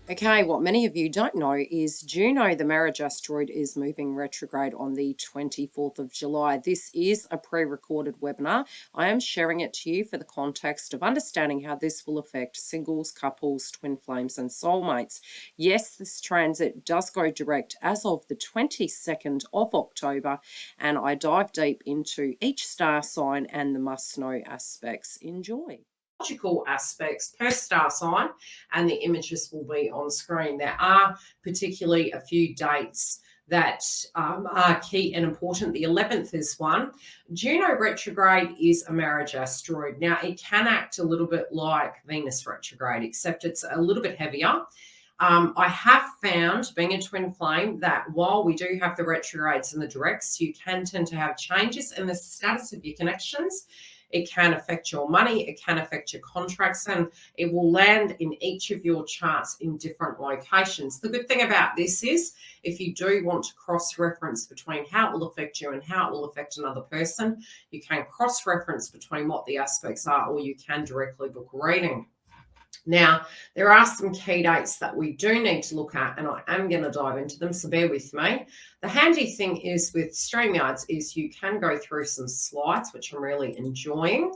Okay, what many of you don't know is Juno, the marriage asteroid, is moving retrograde on the 24th of July. This is a pre-recorded webinar. I am sharing it to you for the context of understanding how this will affect singles, couples, twin flames, and soulmates. Yes, this transit does go direct as of the 22nd of October, and I dive deep into each star sign and the must-know aspects. Enjoy. Aspects per star sign, and the images will be on screen. There are particularly a few dates that are key and important. The 11th is one. Juno retrograde is a marriage asteroid. Now, it can act a little bit like Venus retrograde, except it's a little bit heavier. I have found, being a twin flame, that while we do have the retrogrades and the directs, you can tend to have changes in the status of your connections. It can affect your money, it can affect your contracts, and it will land in each of your charts in different locations. The good thing about this is if you do want to cross-reference between how it will affect you and how it will affect another person, you can cross-reference between what the aspects are, or you can directly book a reading. Now, there are some key dates that we do need to look at, and I am going to dive into them, so bear with me. The handy thing is with StreamYards is you can go through some slides, which I'm really enjoying.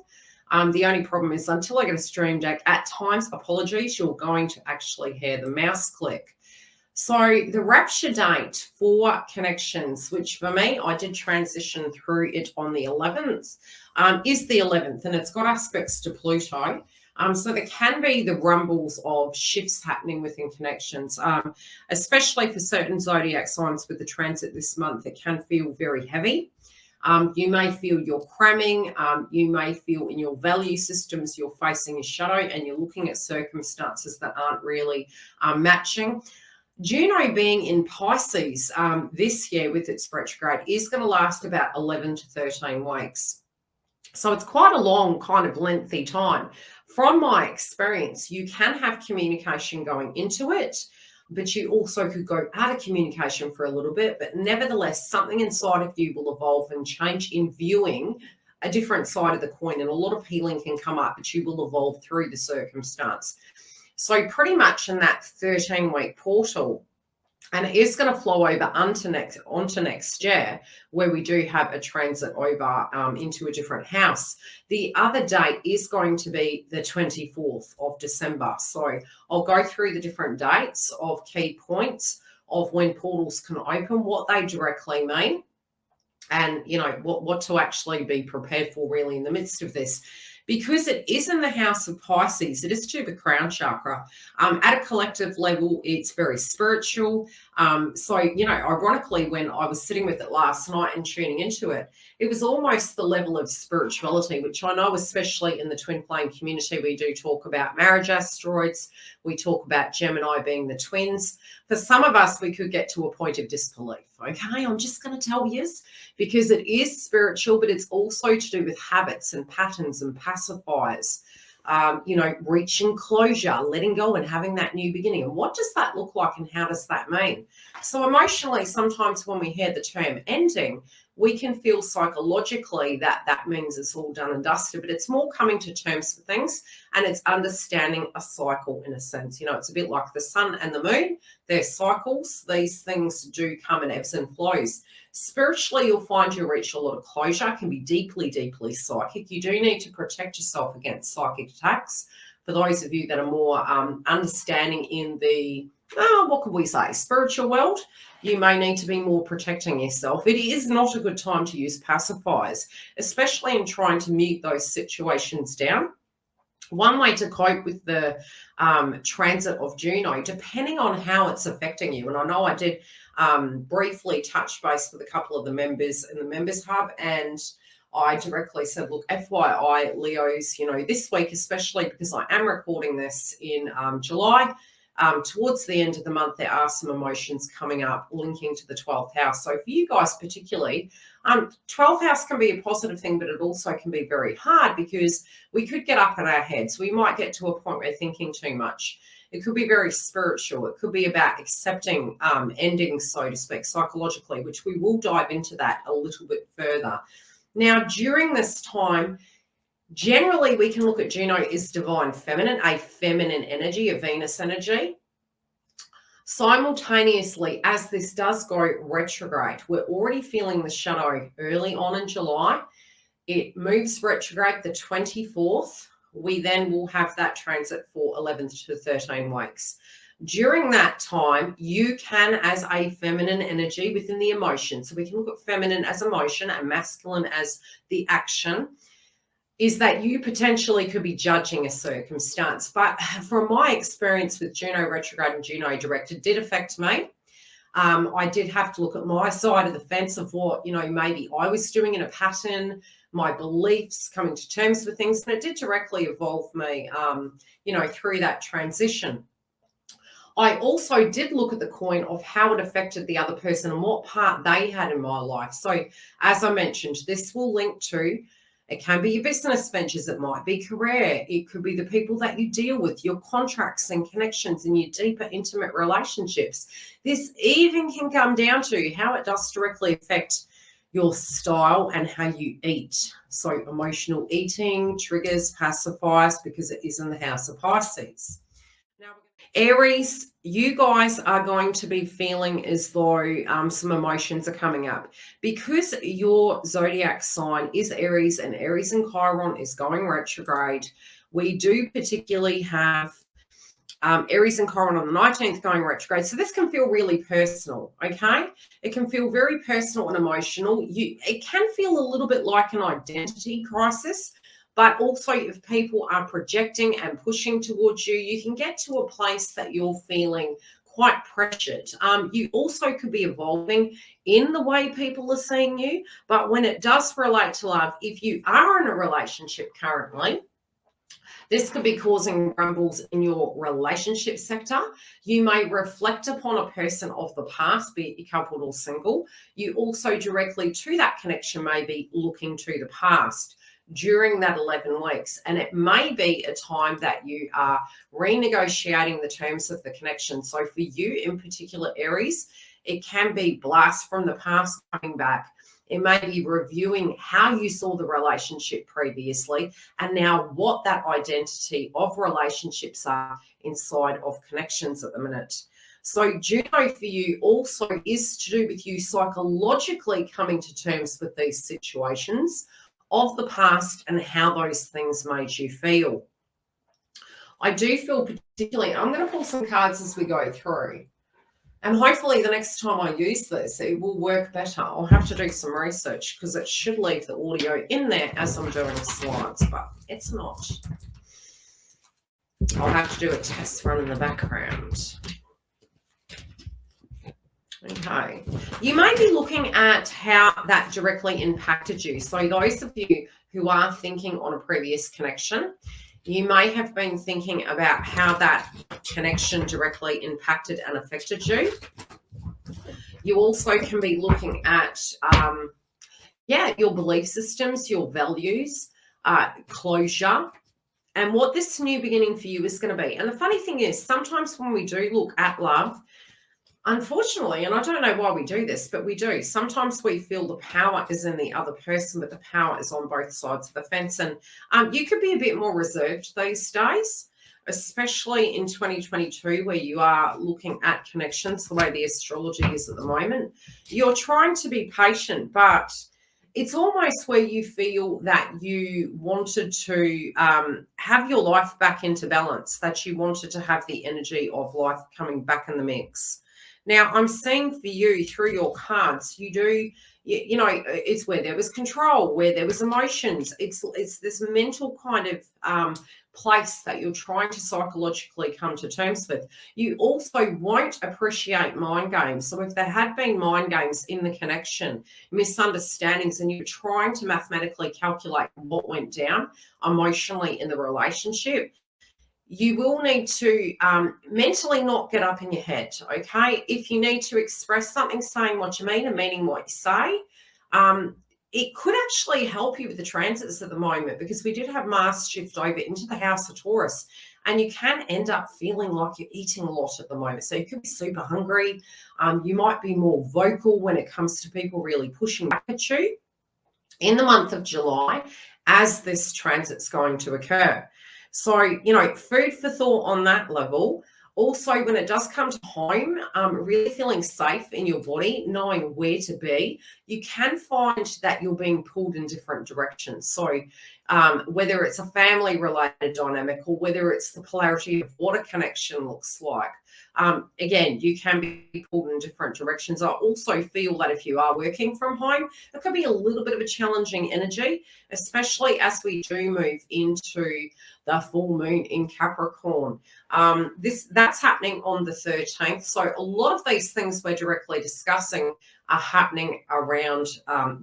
The only problem is until I get a stream deck, at times, apologies, you're going to actually hear the mouse click. So the rapture date for connections, which for me, I did transition through it on the 11th, is the 11th, and it's got aspects to Pluto. So there can be the rumbles of shifts happening within connections, especially for certain zodiac signs with the transit this month. It can feel very heavy. You may feel you're cramming. You may feel in your value systems you're facing a shadow and you're looking at circumstances that aren't really matching. Juno being in Pisces this year with its retrograde is going to last about 11 to 13 weeks. So it's quite a long kind of lengthy time. From my experience, you can have communication going into it, but you also could go out of communication for a little bit. But nevertheless, something inside of you will evolve and change in viewing a different side of the coin. And a lot of healing can come up, but you will evolve through the circumstance. So pretty much in that 13-week portal, and it is going to flow over onto next year, where we do have a transit over into a different house. The other date is going to be the 24th of December. So I'll go through the different dates of key points of when portals can open, what they directly mean, and what to actually be prepared for really in the midst of this. Because it is in the house of Pisces, it is to the crown chakra. At a collective level, it's very spiritual. So, ironically, when I was sitting with it last night and tuning into it, it was almost the level of spirituality, which I know, especially in the twin flame community, we do talk about marriage asteroids. We talk about Gemini being the twins. For some of us, we could get to a point of disbelief. Okay, I'm just going to tell you, because it is spiritual, but it's also to do with habits and patterns and pacifiers, reaching closure, letting go and having that new beginning. And what does that look like and how does that mean? So emotionally, sometimes when we hear the term ending, we can feel psychologically that means it's all done and dusted, but it's more coming to terms for things, and it's understanding a cycle in a sense. It's a bit like the sun and the moon. They're cycles. These things do come in ebbs and flows. Spiritually, you'll find you reach a lot of closure. It can be deeply, deeply psychic. You do need to protect yourself against psychic attacks. For those of you that are more understanding in the, what could we say, spiritual world, you may need to be more protecting yourself. It is not a good time to use pacifiers, especially in trying to mute those situations down. One way to cope with the transit of Juno, depending on how it's affecting you, and I know I did briefly touch base with a couple of the members in the Members Hub, and I directly said, look, FYI, Leos, this week, especially because I am recording this in July, towards the end of the month, there are some emotions coming up linking to the 12th house. So for you guys particularly, 12th house can be a positive thing, but it also can be very hard because we could get up in our heads. We might get to a point where we're thinking too much. It could be very spiritual. It could be about accepting endings, so to speak, psychologically, which we will dive into that a little bit further. Now, during this time, generally, we can look at Juno as divine feminine, a feminine energy, a Venus energy. Simultaneously, as this does go retrograde, we're already feeling the shadow early on in July. It moves retrograde the 24th. We then will have that transit for 11 to 13 weeks. During that time, you can, as a feminine energy within the emotion, so we can look at feminine as emotion and masculine as the action, is that you potentially could be judging a circumstance. But from my experience with Juno retrograde and Juno direct, it did affect me. I did have to look at my side of the fence of what, maybe I was doing in a pattern, my beliefs, coming to terms with things. And it did directly evolve me, through that transition. I also did look at the coin of how it affected the other person and what part they had in my life. So as I mentioned, this will link to, it can be your business ventures, it might be career, it could be the people that you deal with, your contracts and connections and your deeper intimate relationships. This even can come down to how it does directly affect your style and how you eat. So emotional eating triggers, pacifiers, because it is in the house of Pisces. Now, Aries, you guys are going to be feeling as though some emotions are coming up because your zodiac sign is Aries and Aries and Chiron is going retrograde. We do particularly have Aries and Chiron on the 19th going retrograde. So this can feel really personal, okay? It can feel very personal and emotional. It can feel a little bit like an identity crisis. But also, if people are projecting and pushing towards you, you can get to a place that you're feeling quite pressured. You also could be evolving in the way people are seeing you. But when it does relate to love, if you are in a relationship currently, this could be causing rumbles in your relationship sector. You may reflect upon a person of the past, be it coupled or single. You also directly to that connection may be looking to the past during that 11 weeks. And it may be a time that you are renegotiating the terms of the connection. So for you in particular, Aries, it can be blast from the past coming back. It may be reviewing how you saw the relationship previously and now what that identity of relationships are inside of connections at the minute. So Juno for you also is to do with you psychologically coming to terms with these situations of the past and how those things made you feel. I do feel particularly, I'm going to pull some cards as we go through. And hopefully the next time I use this, it will work better. I'll have to do some research because it should leave the audio in there as I'm doing slides, but it's not. I'll have to do a test run in the background. Okay. You may be looking at how that directly impacted you. So those of you who are thinking on a previous connection, you may have been thinking about how that connection directly impacted and affected you. You also can be looking at, your belief systems, your values, closure, and what this new beginning for you is going to be. And the funny thing is, sometimes when we do look at love, unfortunately, and I don't know why we do this, but we do. Sometimes we feel the power is in the other person, but the power is on both sides of the fence. And you could be a bit more reserved these days, especially in 2022, where you are looking at connections the way the astrology is at the moment. You're trying to be patient, but it's almost where you feel that you wanted to have your life back into balance, that you wanted to have the energy of life coming back in the mix. Now, I'm seeing for you through your cards, it's where there was control, where there was emotions. It's this mental kind of place that you're trying to psychologically come to terms with. You also won't appreciate mind games. So if there had been mind games in the connection, misunderstandings, and you're trying to mathematically calculate what went down emotionally in the relationship, you will need to mentally not get up in your head, okay? If you need to express something, saying what you mean and meaning what you say, it could actually help you with the transits at the moment, because we did have Mars shift over into the house of Taurus, and you can end up feeling like you're eating a lot at the moment. So you could be super hungry. You might be more vocal when it comes to people really pushing back at you in the month of July as this transit's going to occur. So, food for thought on that level. Also, when it does come to home, really feeling safe in your body, knowing where to be, you can find that you're being pulled in different directions. So whether it's a family-related dynamic or whether it's the polarity of what a connection looks like, again, you can be pulled in different directions. I also feel that if you are working from home, it could be a little bit of a challenging energy, especially as we do move into the full moon in Capricorn. That's happening on the 13th. So a lot of these things we're directly discussing are happening around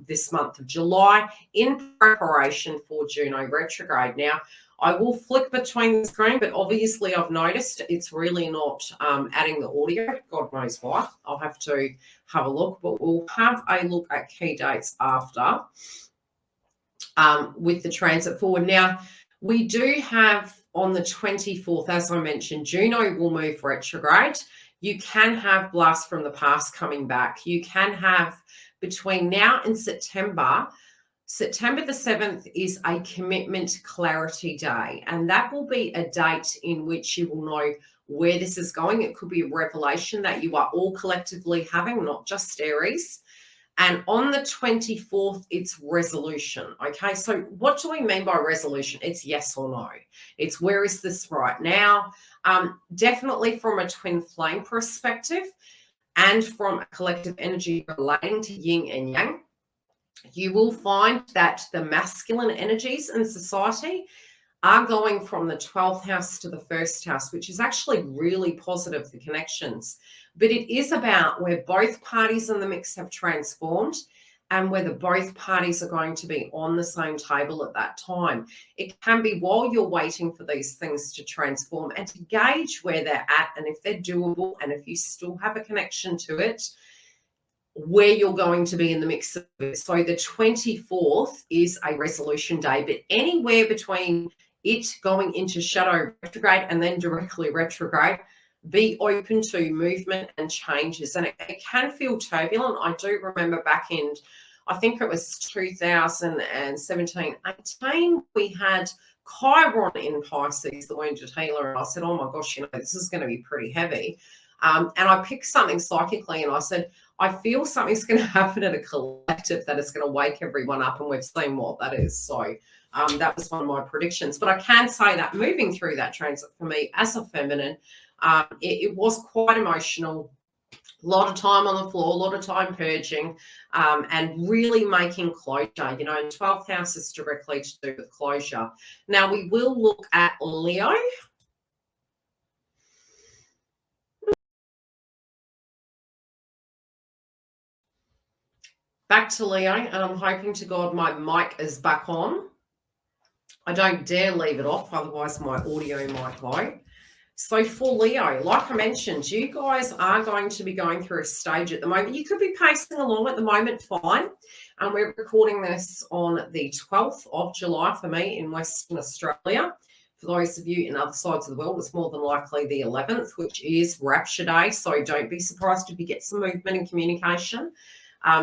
this month of July in preparation for Juno retrograde. Now, I will flick between the screen, but obviously I've noticed it's really not adding the audio. God knows why. I'll have to have a look, but we'll have a look at key dates after with the transit forward. Now, we do have on the 24th, as I mentioned, Juno will move retrograde. You can have blasts from the past coming back. You can have between now and September the 7th is a commitment clarity day, and that will be a date in which you will know where this is going. It could be a revelation that you are all collectively having, not just Aries. And on the 24th, it's resolution. Okay, so what do we mean by resolution? It's yes or no. It's where is this right now? Definitely from a twin flame perspective and from a collective energy relating to yin and yang, you will find that the masculine energies in society are going from the 12th house to the 1st house, which is actually really positive for connections. But it is about where both parties in the mix have transformed and whether both parties are going to be on the same table at that time. It can be while you're waiting for these things to transform and to gauge where they're at and if they're doable and if you still have a connection to it, where you're going to be in the mix of it. So the 24th is a resolution day, but anywhere between it going into shadow retrograde and then directly retrograde, be open to movement and changes. And it can feel turbulent. I do remember back in, I think it was 2017, 18, we had Chiron in Pisces, the wounded healer, and I said, oh my gosh, this is going to be pretty heavy. And I picked something psychically and I said, I feel something's going to happen at a collective that is going to wake everyone up, and we've seen what that is. So that was one of my predictions. But I can say that moving through that transit for me as a feminine, it was quite emotional. A lot of time on the floor, a lot of time purging, and really making closure. 12th house is directly to do with closure. Now, we will look at Leo. Back to Leo, and I'm hoping to God my mic is back on. I don't dare leave it off, otherwise my audio might go. So for Leo, like I mentioned, you guys are going to be going through a stage at the moment. You could be pacing along at the moment, fine. And we're recording this on the 12th of July for me in Western Australia. For those of you in other sides of the world, it's more than likely the 11th, which is Rapture Day. So don't be surprised if you get some movement and communication.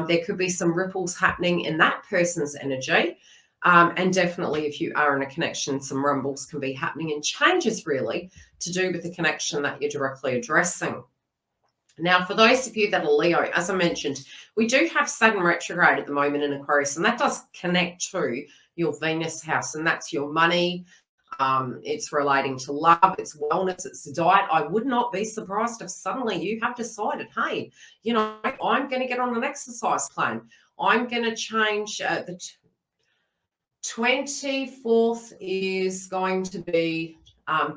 There could be some ripples happening in that person's energy. And definitely if you are in a connection, some rumbles can be happening and changes really to do with the connection that you're directly addressing. Now, for those of you that are Leo, as I mentioned, we do have Saturn retrograde at the moment in Aquarius, and that does connect to your Venus house, and that's your money. It's relating to love, it's wellness, it's diet. I would not be surprised if suddenly you have decided, hey, I'm going to get on an exercise plan. I'm going to change. The 24th is going to be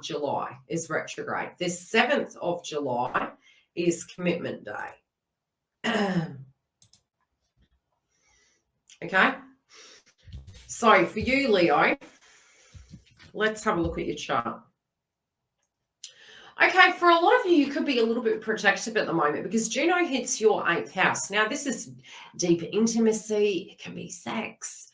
July, is retrograde. The 7th of July is commitment day. Okay. So for you, Leo, let's have a look at your chart. Okay, for a lot of you, you could be a little bit protective at the moment because Juno hits your 8th house. Now, this is deep intimacy. It can be sex.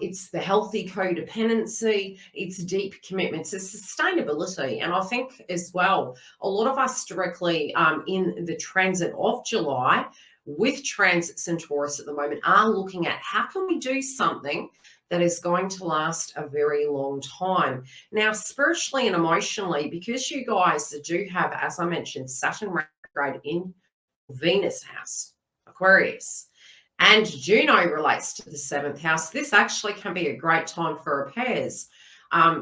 It's the healthy codependency. It's deep commitments. It's sustainability. And I think as well, a lot of us directly in the transit of July with transits in Taurus at the moment are looking at how can we do something that is going to last a very long time. Now, spiritually and emotionally, because you guys do have, as I mentioned, Saturn retrograde in Venus house, Aquarius, and Juno relates to the 7th house, this actually can be a great time for repairs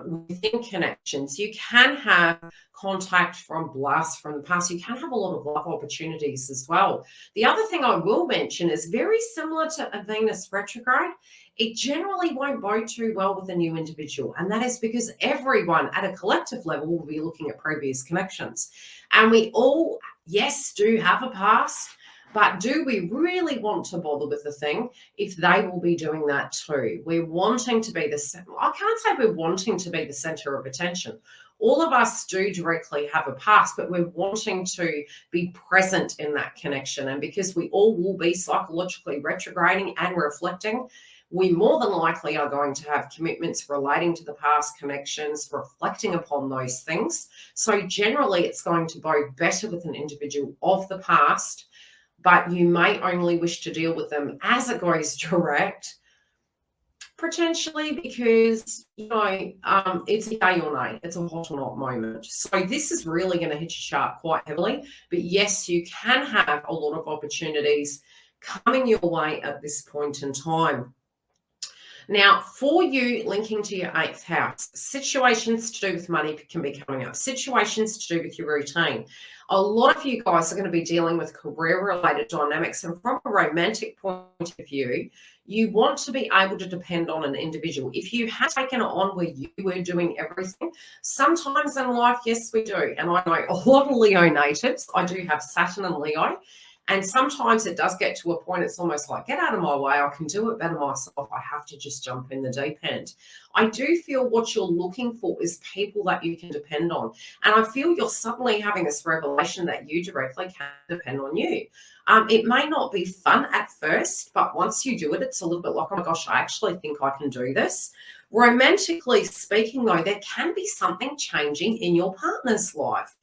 within connections. You can have contact from blasts from the past. You can have a lot of love opportunities as well. The other thing I will mention is very similar to a Venus retrograde. It generally won't bode too well with a new individual. And that is because everyone at a collective level will be looking at previous connections. And we all, yes, do have a past. But do we really want to bother with the thing if they will be doing that too? We're wanting to be I can't say we're wanting to be the center of attention. All of us do directly have a past, but we're wanting to be present in that connection. And because we all will be psychologically retrograding and reflecting, we more than likely are going to have commitments relating to the past connections, reflecting upon those things. So generally, it's going to bode better with an individual of the past, but you may only wish to deal with them as it goes direct, potentially because, it's a yay or nay. It's a hot or not moment. So this is really going to hit your chart quite heavily. But yes, you can have a lot of opportunities coming your way at this point in time. Now, for you, linking to your 8th house, situations to do with money can be coming up. Situations to do with your routine. A lot of you guys are going to be dealing with career-related dynamics. And from a romantic point of view, you want to be able to depend on an individual. If you have taken it on where you were doing everything, sometimes in life, yes, we do. And I know a lot of Leo natives. I do have Saturn and Leo. And sometimes it does get to a point, it's almost like, get out of my way. I can do it better myself. I have to just jump in the deep end. I do feel what you're looking for is people that you can depend on. And I feel you're suddenly having this revelation that you directly can depend on you. It may not be fun at first, but once you do it, it's a little bit like, oh my gosh, I actually think I can do this. Romantically speaking, though, there can be something changing in your partner's life.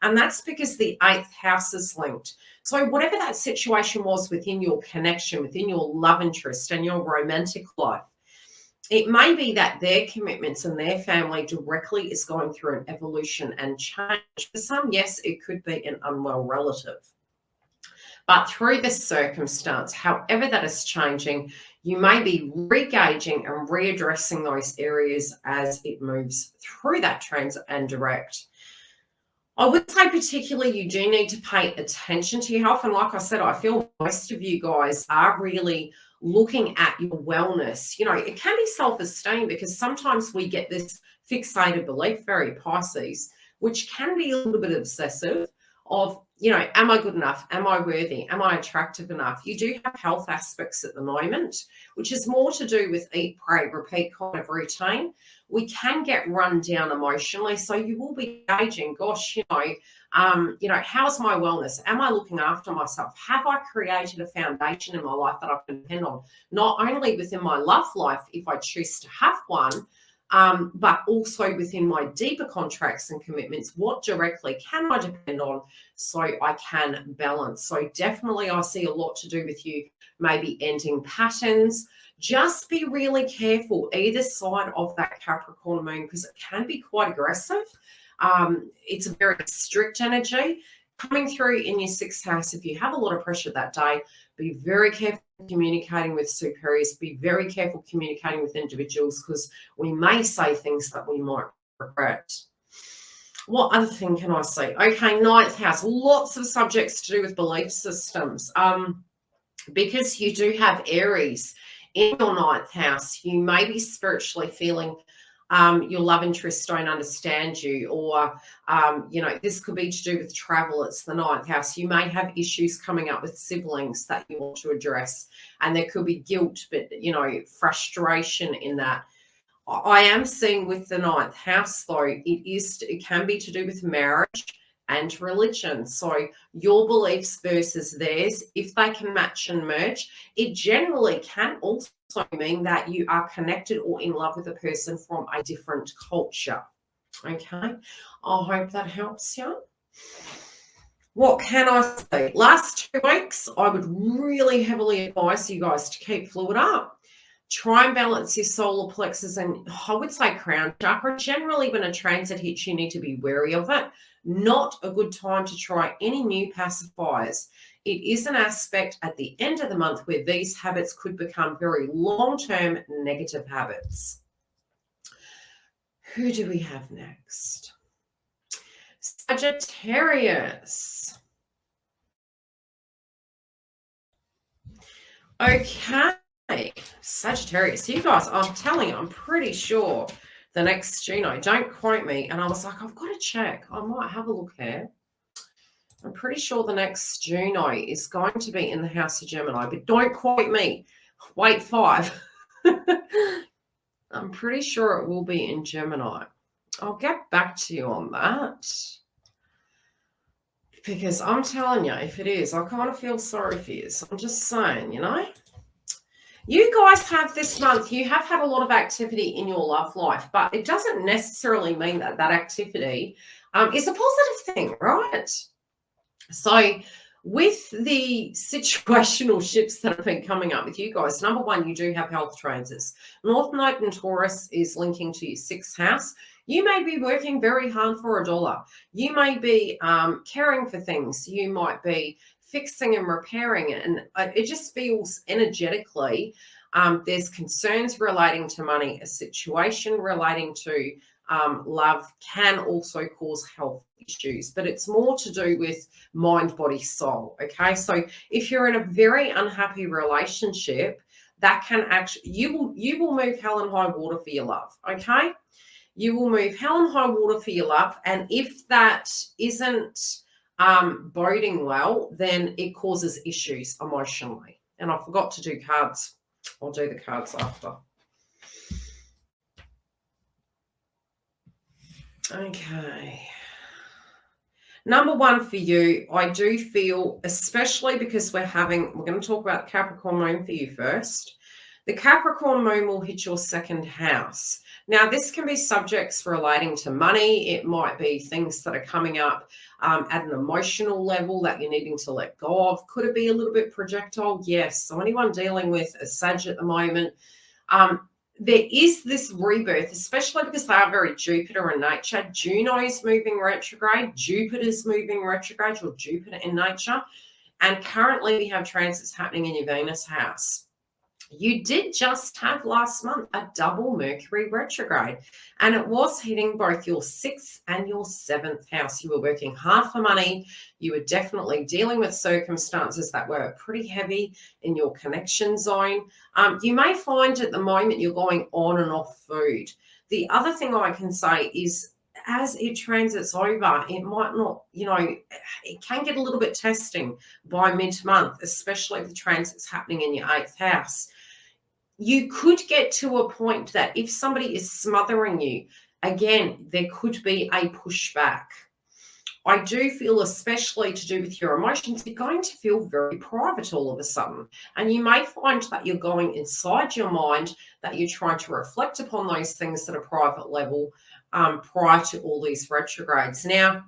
And that's because the 8th house is linked. So whatever that situation was within your connection, within your love interest and your romantic life, it may be that their commitments and their family directly is going through an evolution and change. For some, yes, it could be an unwell relative. But through this circumstance, however that is changing, you may be re-gauging and readdressing those areas as it moves through that transit and direct. I would say particularly you do need to pay attention to your health. And like I said, I feel most of you guys are really looking at your wellness. It can be self-esteem because sometimes we get this fixated belief, very Pisces, which can be a little bit obsessive of, am I good enough? Am I worthy? Am I attractive enough? You do have health aspects at the moment, which is more to do with eat, pray, repeat kind of routine. We can get run down emotionally. So you will be gauging, gosh, how's my wellness? Am I looking after myself? Have I created a foundation in my life that I can depend on? Not only within my love life, if I choose to have one, but also within my deeper contracts and commitments, what directly can I depend on so I can balance? So definitely I see a lot to do with you maybe ending patterns. Just be really careful either side of that Capricorn moon because it can be quite aggressive. It's a very strict energy coming through in your 6th house. If you have a lot of pressure that day, be very careful communicating with superiors. Be very careful communicating with individuals because we may say things that we might regret. What other thing can I say? Okay, 9th house. Lots of subjects to do with belief systems. Because you do have Aries in your 9th house, you may be spiritually feeling your love interests don't understand you, or, this could be to do with travel. It's the 9th house. You may have issues coming up with siblings that you want to address, and there could be guilt, but, frustration in that. I am seeing with the 9th house, though, it can be to do with marriage and religion. So your beliefs versus theirs, if they can match and merge, it generally can also mean that you are connected or in love with a person from a different culture. Okay, I hope that helps you. What can I say? Last 2 weeks, I would really heavily advise you guys to keep fluid up. Try and balance your solar plexus and I would say crown chakra. Generally, when a transit hits, you need to be wary of it. Not a good time to try any new pacifiers. It is an aspect at the end of the month where these habits could become very long-term negative habits. Who do we have next? Sagittarius. Okay, Sagittarius. You guys, I'm telling you, I'm pretty sure the next Juno, don't quote me. And I was like, I've got to check. I might have a look here. I'm pretty sure the next Juno is going to be in the house of Gemini, but don't quote me. Wait 5. I'm pretty sure it will be in Gemini. I'll get back to you on that. Because I'm telling you, if it is, I kind of feel sorry for you. So I'm just saying, you know. You guys have this month, you have had a lot of activity in your love life, but it doesn't necessarily mean that that activity is a positive thing, right? So with the situational shifts that have been coming up with you guys, number one, you do have health transits. North Node in Taurus is linking to your 6th house. You may be working very hard for $1. You may be caring for things. You might be fixing and repairing it. And it just feels energetically there's concerns relating to money. A situation relating to love can also cause health issues, but it's more to do with mind, body, soul. Okay, so if you're in a very unhappy relationship, that can actually you will move hell and high water for your love. Okay, you will move hell and high water for your love, and if that isn't boding well, then it causes issues emotionally. And I forgot to do cards. I'll do the cards after. Okay. Number one for you, I do feel, especially because we're going to talk about Capricorn moon for you first. The Capricorn moon will hit your 2nd house. Now, this can be subjects relating to money. It might be things that are coming up at an emotional level that you're needing to let go of. Could it be a little bit projectile? Yes. So anyone dealing with a Sag at the moment, there is this rebirth, especially because they are very Jupiter in nature. Juno is moving retrograde, Jupiter's moving retrograde, or Jupiter in nature. And currently we have transits happening in your Venus house. You did just have last month a double Mercury retrograde, and it was hitting both your 6th and your 7th house. You were working hard for money. You were definitely dealing with circumstances that were pretty heavy in your connection zone. You may find at the moment you're going on and off food. The other thing I can say is as it transits over, it might not, it can get a little bit testing by mid-month, especially if the transit's happening in your 8th house. You could get to a point that if somebody is smothering you, again, there could be a pushback. I do feel, especially to do with your emotions, you're going to feel very private all of a sudden. And you may find that you're going inside your mind, that you're trying to reflect upon those things at a private level prior to all these retrogrades. Now,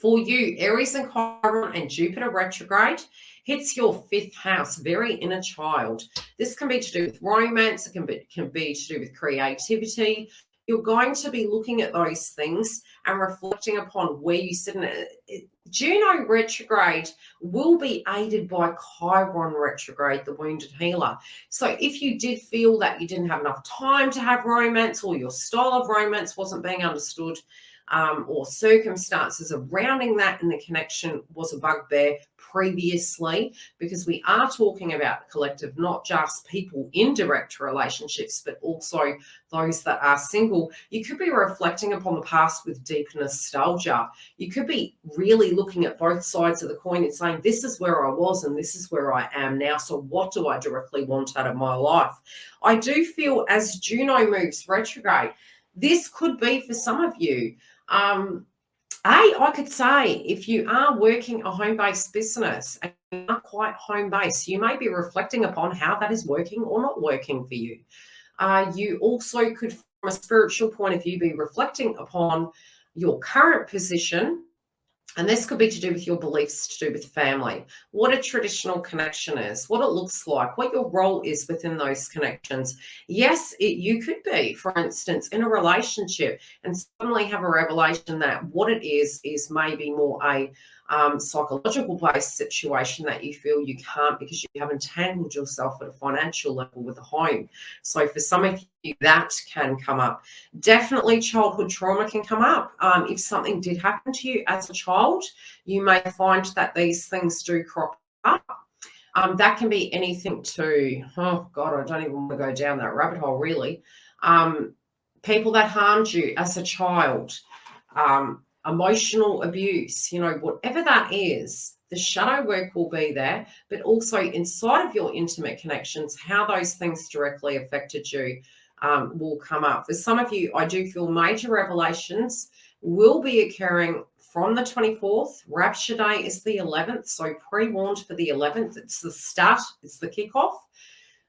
for you, Aries and Chiron and Jupiter retrograde hits your 5th house, very inner child. This can be to do with romance. It can be to do with creativity. You're going to be looking at those things and reflecting upon where you sit in it. Juno retrograde will be aided by Chiron retrograde, the wounded healer. So if you did feel that you didn't have enough time to have romance, or your style of romance wasn't being understood, or circumstances surrounding that and the connection was a bugbear previously, because we are talking about the collective, not just people in direct relationships, but also those that are single. You could be reflecting upon the past with deep nostalgia. You could be really looking at both sides of the coin and saying, this is where I was and this is where I am now. So what do I directly want out of my life? I do feel as Juno moves retrograde, this could be for some of you. I could say if you are working a home-based business and you're not quite home-based, you may be reflecting upon how that is working or not working for you. You also could, from a spiritual point of view, be reflecting upon your current position And this could be to do with your beliefs, to do with family, what a traditional connection is, what it looks like, what your role is within those connections. Yes, you could be, for instance, in a relationship and suddenly have a revelation that what it is maybe more a psychological based situation that you feel you can't because you have entangled yourself at a financial level with a home. So for some of you, that can come up. Definitely childhood trauma can come up. If something did happen to you as a child, you may find that these things do crop up. That can be anything to, oh God, I don't even want to go down that rabbit hole really. People that harmed you as a child, emotional abuse, whatever that is, the shadow work will be there, but also inside of your intimate connections, how those things directly affected you will come up. For some of you, I do feel major revelations will be occurring from the 24th. Rapture Day is the 11th, so pre-warned for the 11th. It's the start, it's the kickoff.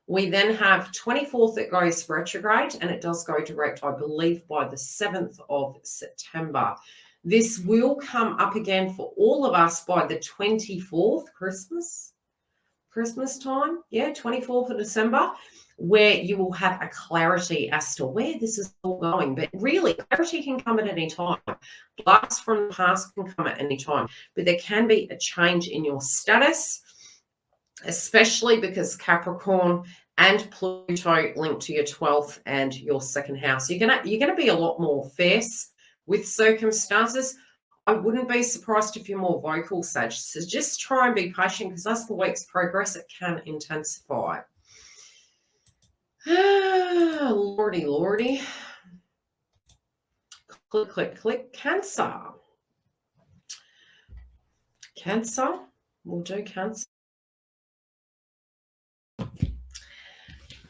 We then have 24th that goes retrograde, and it does go direct, I believe, by the 7th of September. This will come up again for all of us by the 24th, Christmas time, 24th of December, where you will have a clarity as to where this is all going. But really, clarity can come at any time. Blasts from the past can come at any time, but there can be a change in your status, especially because Capricorn and Pluto link to your 12th and your second house. You're gonna be a lot more fierce with circumstances. I wouldn't be surprised if you're more vocal, Sag. So just try and be patient, because as the weeks progress, it can intensify. Lordy, lordy. Click, click, click. Cancer. Cancer. We'll do Cancer.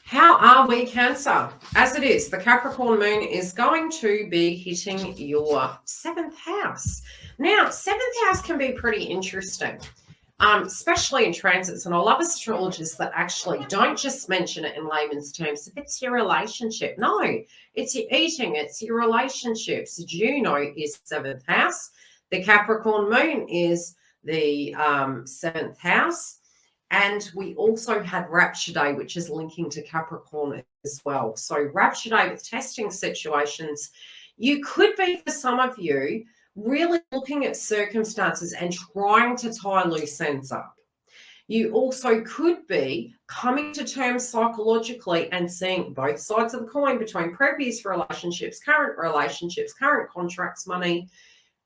How are we, Cancer? As it is, the Capricorn moon is going to be hitting your 7th house. Now, 7th house can be pretty interesting, especially in transits. And I love astrologers that actually don't just mention it in layman's terms. If it's your relationship, no, it's your eating, it's your relationships. Juno is 7th house. The Capricorn moon is the 7th house. And we also had Rapture Day, which is linking to Capricorn as well. So Rapture Day with testing situations, you could be, for some of you, really looking at circumstances and trying to tie loose ends up. You also could be coming to terms psychologically and seeing both sides of the coin between previous relationships, current contracts, money,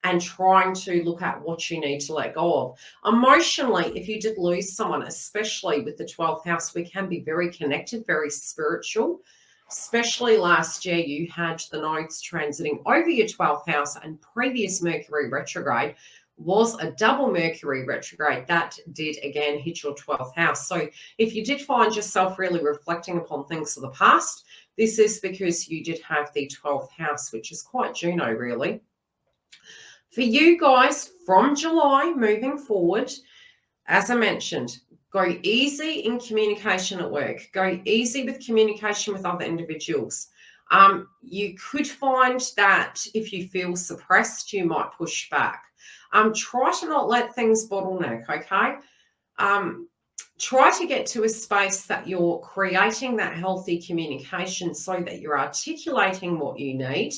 and trying to look at what you need to let go of. Emotionally, if you did lose someone, especially with the 12th house, we can be very connected, very spiritual. Especially last year, you had the nodes transiting over your 12th house, and previous Mercury retrograde was a double Mercury retrograde that did again hit your 12th house. So if you did find yourself really reflecting upon things of the past, this is because you did have the 12th house, which is quite Juno, really. For you guys, from July moving forward, as I mentioned, go easy in communication at work. Go easy with communication with other individuals. You could find that if you feel suppressed, you might push back. Try to not let things bottleneck, okay? Try to get to a space that you're creating that healthy communication so that you're articulating what you need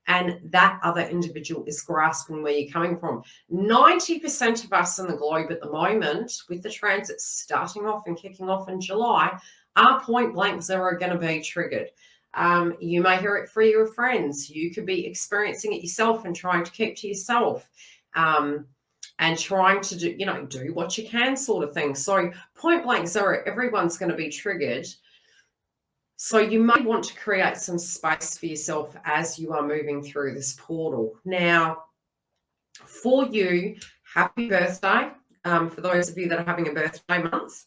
and that other individual is grasping where you're coming from. 90% of us in the globe at the moment, with the transits starting off and kicking off in July, are point blank zero going to be triggered. You may hear it through your friends. You could be experiencing it yourself and trying to keep to yourself. And trying to do what you can, sort of thing. So point blank zero, everyone's going to be triggered. So you may want to create some space for yourself as you are moving through this portal. Now, for you, happy birthday. For those of you that are having a birthday month,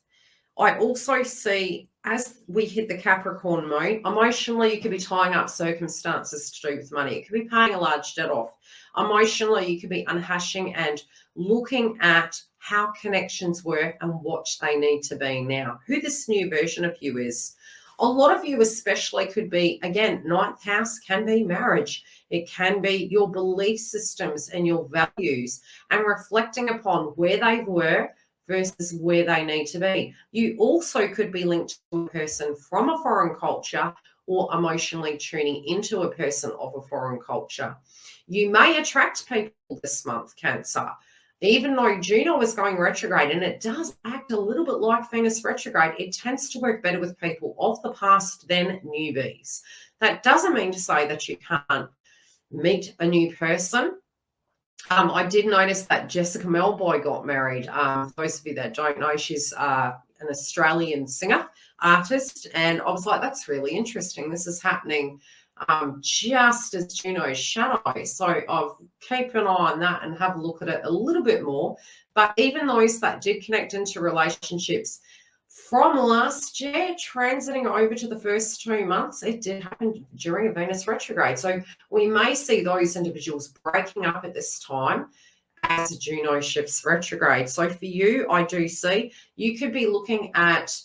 I also see, as we hit the Capricorn moon, emotionally, you could be tying up circumstances to do with money. It could be paying a large debt off. Emotionally, you could be unhashing and looking at how connections work and what they need to be now, who this new version of you is. A lot of you especially could be, again, ninth house can be marriage. It can be your belief systems and your values and reflecting upon where they were versus where they need to be. You also could be linked to a person from a foreign culture or emotionally tuning into a person of a foreign culture. You may attract people this month, Cancer. Even though Juno is going retrograde, and it does act a little bit like Venus retrograde, it tends to work better with people of the past than newbies. That doesn't mean to say that you can't meet a new person. I did notice that Jessica Melboy got married. For those of you that don't know, she's an Australian singer, artist, and I was like, that's really interesting. This is happening just as Juno's shadow. So I'll keep an eye on that and have a look at it a little bit more. But even those that did connect into relationships from last year, transiting over to the first 2 months, it did happen during a Venus retrograde. So we may see those individuals breaking up at this time as Juno shifts retrograde. So for you, I do see you could be looking at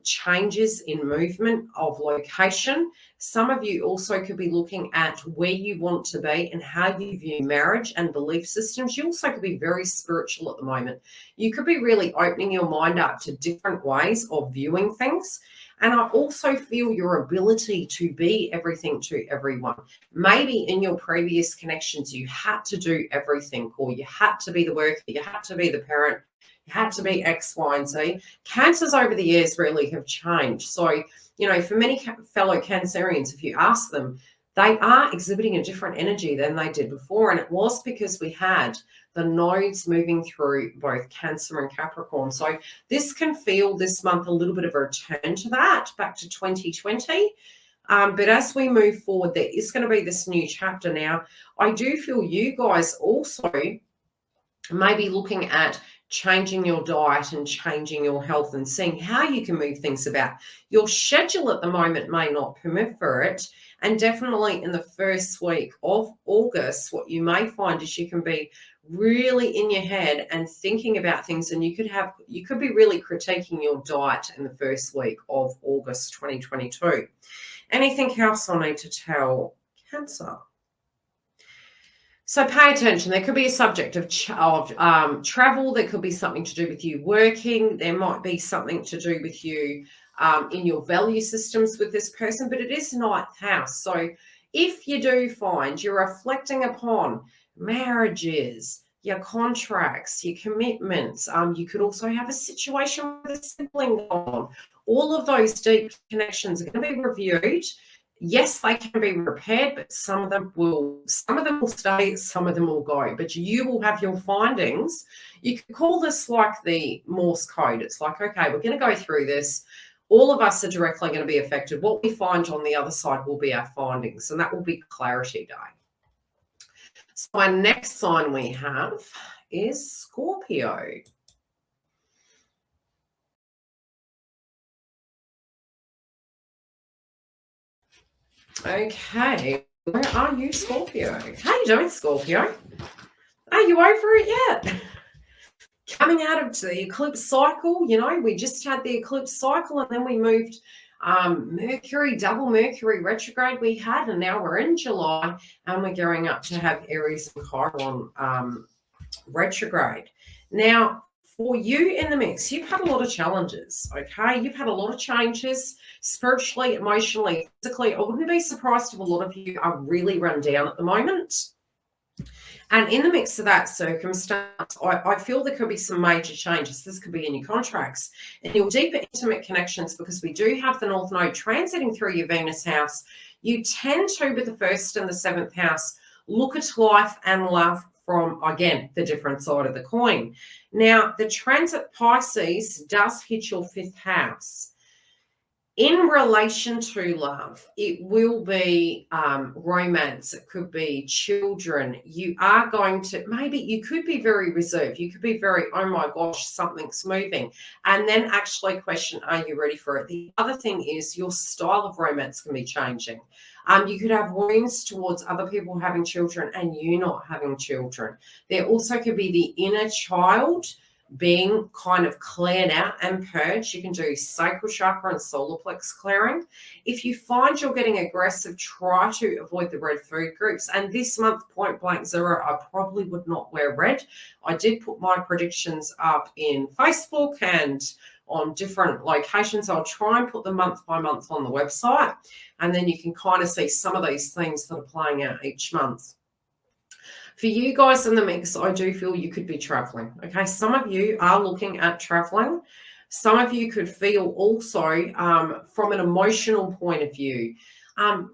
changes in movement of location. Some of you also could be looking at where you want to be and how you view marriage and belief systems. You also could be very spiritual at the moment. You could be really opening your mind up to different ways of viewing things. And I also feel your ability to be everything to everyone. Maybe in your previous connections, you had to do everything, or you had to be the worker, you had to be the parent, you had to be X, Y, and Z. Cancers over the years really have changed. So, you know, for many fellow Cancerians, if you ask them, they are exhibiting a different energy than they did before. And it was because we had the nodes moving through both Cancer and Capricorn. So this can feel this month a little bit of a return to that, back to 2020. But as we move forward, there is going to be this new chapter. Now, I do feel you guys also may be looking at changing your diet and changing your health and seeing how you can move things about. Your schedule at the moment may not permit for it. And definitely in the first week of August, what you may find is you can be really in your head and thinking about things, and you could be really critiquing your diet in the first week of August 2022. Anything else I need to tell Cancer? So pay attention. There could be a subject of travel. There could be something to do with you working. There might be something to do with you in your value systems with this person, but it is ninth house. So if you do find you're reflecting upon marriages, your contracts, your commitments, you could also have a situation with a sibling going on. All of those deep connections are going to be reviewed. Yes, they can be repaired, but some of them will stay, some of them will go. But you will have your findings. You can call this like the Morse code. It's like, okay, we're going to go through this. All of us are directly going to be affected. What we find on the other side will be our findings, and that will be clarity day. So our next sign we have is Scorpio. Okay, where are you, Scorpio? How you doing, Scorpio? Are you over it yet? Coming out of the eclipse cycle, you know, we just had the eclipse cycle, and then we moved Mercury, double Mercury retrograde we had, and now we're in July, and we're going up to have Aries and Chiron retrograde. Now, for you in the mix, you've had a lot of challenges, okay? You've had a lot of changes spiritually, emotionally, physically. I wouldn't be surprised if a lot of you are really run down at the moment. And in the mix of that circumstance, I feel there could be some major changes. This could be in your contracts and your deeper intimate connections, because we do have the North Node transiting through your Venus house. You tend to, with the 1st and the 7th house, look at life and love from, again, the different side of the coin. Now, the transit Pisces does hit your 5th house. In relation to love, it will be romance. It could be children. You are going to, maybe you could be very reserved. You could be very, oh my gosh, something's moving. And then actually question, are you ready for it? The other thing is your style of romance can be changing. You could have wounds towards other people having children and you not having children. There also could be the inner child being kind of cleared out and purged. You can do sacral chakra and solar plex clearing. If you find you're getting aggressive, try to avoid the red food groups. And this month, point blank zero, I probably would not wear red. I did put my predictions up in Facebook and on different locations. I'll try and put them month by month on the website, and then you can kind of see some of these things that are playing out each month. For you guys in the mix, I do feel you could be traveling. Okay, some of you are looking at traveling. Some of you could feel also from an emotional point of view,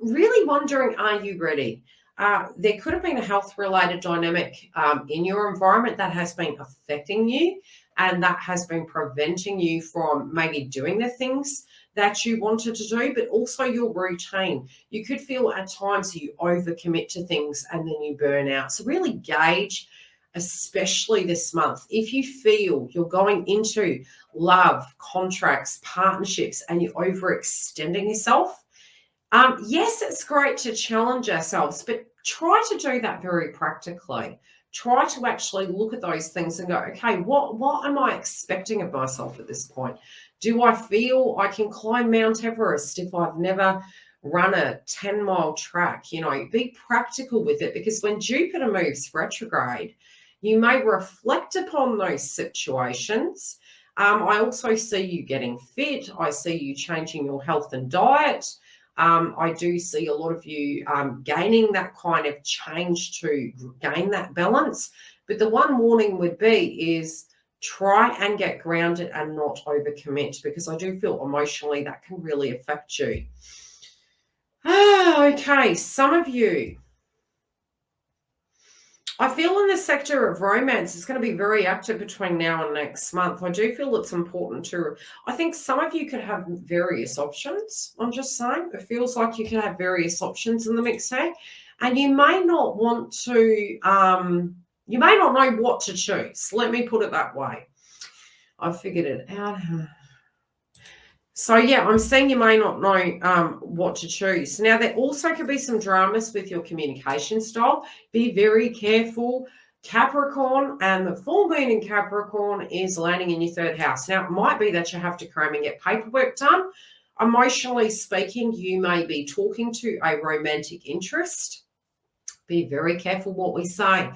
really wondering, are you ready? There could have been a health-related dynamic in your environment that has been affecting you, and that has been preventing you from maybe doing the things that you wanted to do, but also your routine. You could feel at times you overcommit to things and then you burn out. So really gauge, especially this month, if you feel you're going into love, contracts, partnerships, and you're overextending yourself. Yes, it's great to challenge ourselves, but try to do that very practically. Try to actually look at those things and go, okay, what am I expecting of myself at this point? Do I feel I can climb Mount Everest if I've never run a 10-mile track? You know, be practical with it, because when Jupiter moves retrograde, you may reflect upon those situations. I also see you getting fit. I see you changing your health and diet. I do see a lot of you gaining that kind of change to gain that balance. But the one warning would be is try and get grounded and not overcommit, because I do feel emotionally that can really affect you. Okay, some of you, I feel in the sector of romance, it's going to be very active between now and next month. I do feel it's important to, I think some of you could have various options. I'm just saying, it feels like you can have various options in the mix here, and you may not want to, you may not know what to choose. Let me put it that way. I figured it out. So yeah, I'm saying you may not know what to choose. Now, there also could be some dramas with your communication style. Be very careful. Capricorn, and the full moon in Capricorn is landing in your 3rd house. Now, it might be that you have to cram and get paperwork done. Emotionally speaking, you may be talking to a romantic interest. Be very careful what we say.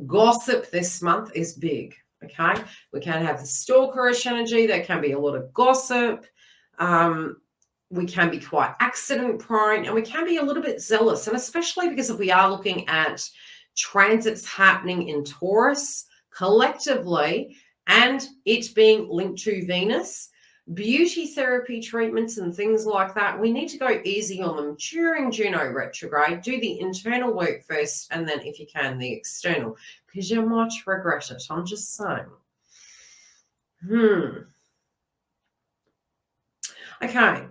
Gossip this month is big, okay? We can have the stalkerish energy. There can be a lot of gossip. We can be quite accident prone, and we can be a little bit zealous, and especially because if we are looking at transits happening in Taurus collectively and it being linked to Venus, beauty therapy treatments and things like that, we need to go easy on them during Juno retrograde. Do the internal work first, and then if you can, the external, because you might regret it. I'm just saying. Okay,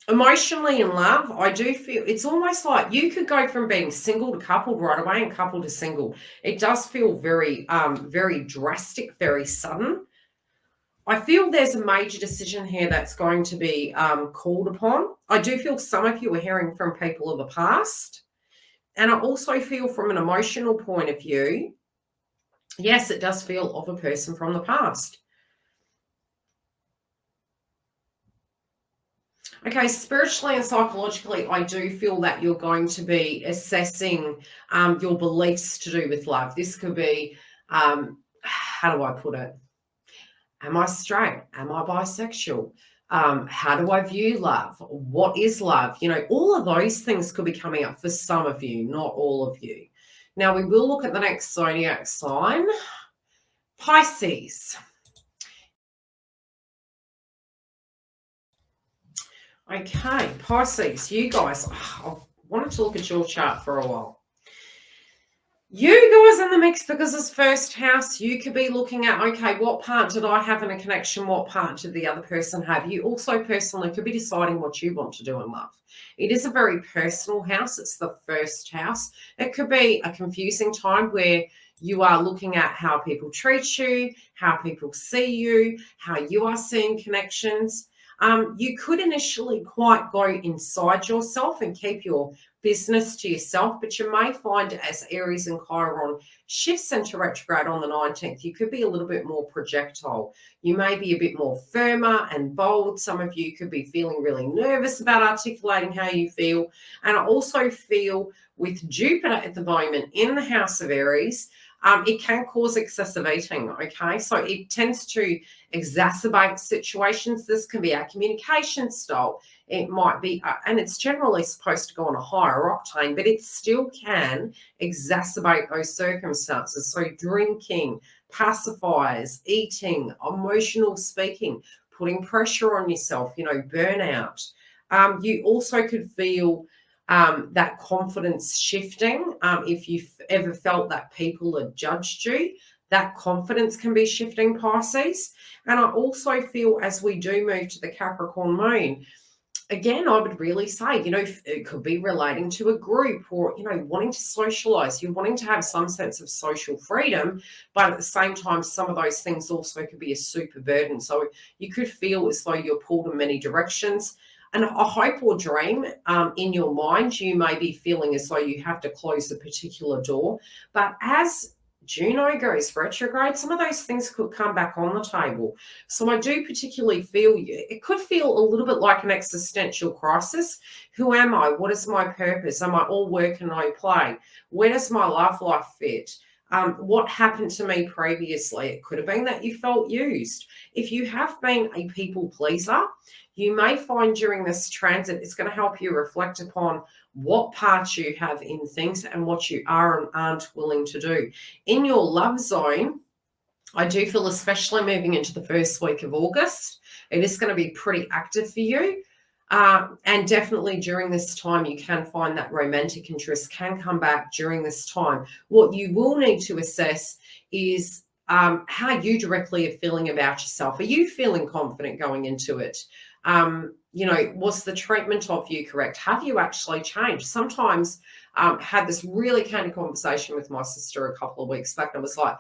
emotionally in love, I do feel it's almost like you could go from being single to coupled right away and coupled to single. It does feel very, very drastic, very sudden. I feel there's a major decision here that's going to be called upon. I do feel some of you are hearing from people of the past. And I also feel from an emotional point of view, yes, it does feel of a person from the past. Okay, spiritually and psychologically, I do feel that you're going to be assessing your beliefs to do with love. This could be, how do I put it? Am I straight? Am I bisexual? How do I view love? What is love? You know, all of those things could be coming up for some of you, not all of you. Now, we will look at the next zodiac sign, Pisces. Okay, Pisces, you guys, I wanted to look at your chart for a while. You guys in the mix, because it's 1st house, you could be looking at, okay, what part did I have in a connection? What part did the other person have? You also personally could be deciding what you want to do in love. It is a very personal house. It's the 1st house. It could be a confusing time where you are looking at how people treat you, how people see you, how you are seeing connections. You could initially quite go inside yourself and keep your business to yourself, but you may find as Aries and Chiron shifts into retrograde on the 19th, you could be a little bit more projectile. You may be a bit more firmer and bold. Some of you could be feeling really nervous about articulating how you feel. And I also feel with Jupiter at the moment in the house of Aries, it can cause excessive eating, okay? So it tends to exacerbate situations. This can be our communication style. It might be, and it's generally supposed to go on a higher octane, but it still can exacerbate those circumstances. So drinking, pacifiers, eating, emotional speaking, putting pressure on yourself, burnout. You also could feel that confidence shifting. If you've ever felt that people have judged you, that confidence can be shifting, Pisces. And I also feel as we do move to the Capricorn moon, again, I would really say, it could be relating to a group or, wanting to socialize. You're wanting to have some sense of social freedom, but at the same time, some of those things also could be a super burden. So you could feel as though you're pulled in many directions. And a hope or dream in your mind, you may be feeling as though you have to close a particular door. But as Juno goes retrograde, some of those things could come back on the table. So I do particularly feel it could feel a little bit like an existential crisis. Who am I? What is my purpose? Am I all work and no play? Where does my love life fit? What happened to me previously? It could have been that you felt used. If you have been a people pleaser, you may find during this transit, it's going to help you reflect upon what parts you have in things and what you are and aren't willing to do. In your love zone, I do feel, especially moving into the first week of August, it is going to be pretty active for you. And definitely during this time, you can find that romantic interest can come back during this time. What you will need to assess is how you directly are feeling about yourself. Are you feeling confident going into it? Was the treatment of you correct? Have you actually changed? Sometimes had this really candid conversation with my sister a couple of weeks back. And I was like,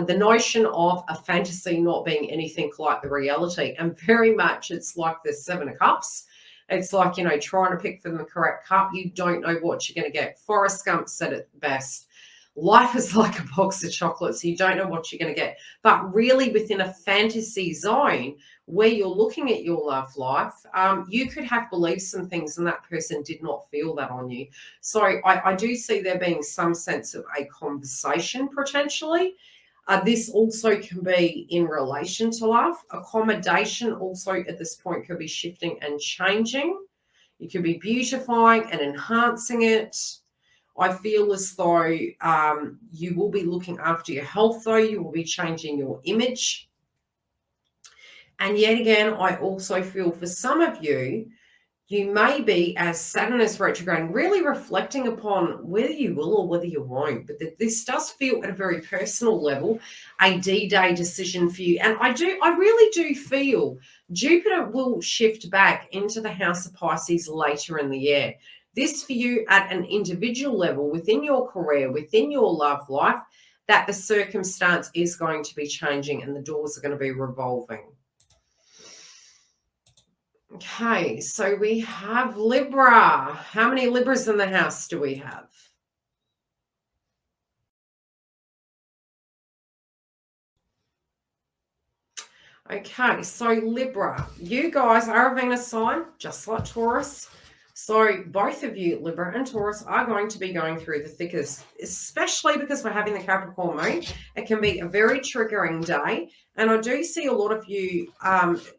the notion of a fantasy not being anything like the reality. And very much it's like the Seven of Cups. It's like, trying to pick from the correct cup. You don't know what you're going to get. Forrest Gump said it best. Life is like a box of chocolates. You don't know what you're going to get. But really within a fantasy zone where you're looking at your love life, you could have believed some things and that person did not feel that on you. So I do see there being some sense of a conversation potentially. This also can be in relation to love. Accommodation also at this point could be shifting and changing. You could be beautifying and enhancing it. I feel as though you will be looking after your health, though. You will be changing your image. And yet again, I also feel for some of you, you may be, as Saturn is retrograde, really reflecting upon whether you will or whether you won't. But this does feel at a very personal level a D-Day decision for you. And I really do feel Jupiter will shift back into the house of Pisces later in the year. This for you at an individual level, within your career, within your love life, that the circumstance is going to be changing and the doors are going to be revolving. Okay, so we have Libra. How many Libras in the house do we have? Okay, so Libra, you guys are a Venus sign, just like Taurus. So both of you, Libra and Taurus, are going to be going through the thickest, especially because we're having the Capricorn moon. It can be a very triggering day. And I do see a lot of you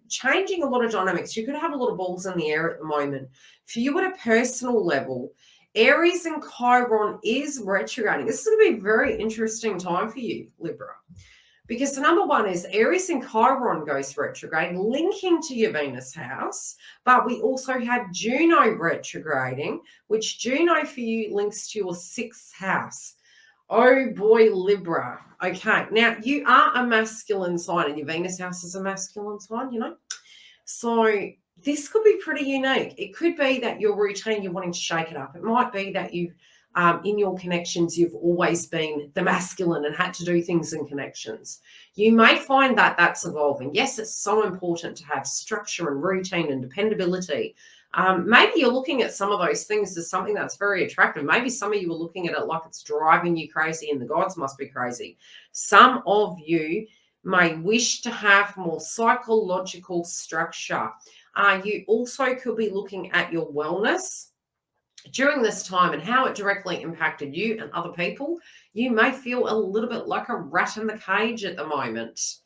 changing a lot of dynamics. You could have a lot of balls in the air at the moment. For you at a personal level, Aries and Chiron is retrograding. This is going to be a very interesting time for you, Libra. Because the number one is Aries and Chiron goes retrograde, linking to your Venus house. But we also have Juno retrograding, which Juno for you links to your 6th house. Oh boy, Libra. Okay, now you are a masculine sign and your Venus house is a masculine sign, So this could be pretty unique. It could be that your routine, you're wanting to shake it up. It might be that you in your connections, you've always been the masculine and had to do things in connections. You may find that that's evolving. Yes, it's so important to have structure and routine and dependability. Maybe you're looking at some of those things as something that's very attractive. Maybe some of you are looking at it like it's driving you crazy and the gods must be crazy. Some of you may wish to have more psychological structure. You also could be looking at your wellness during this time and how it directly impacted you and other people. You may feel a little bit like a rat in the cage at the moment.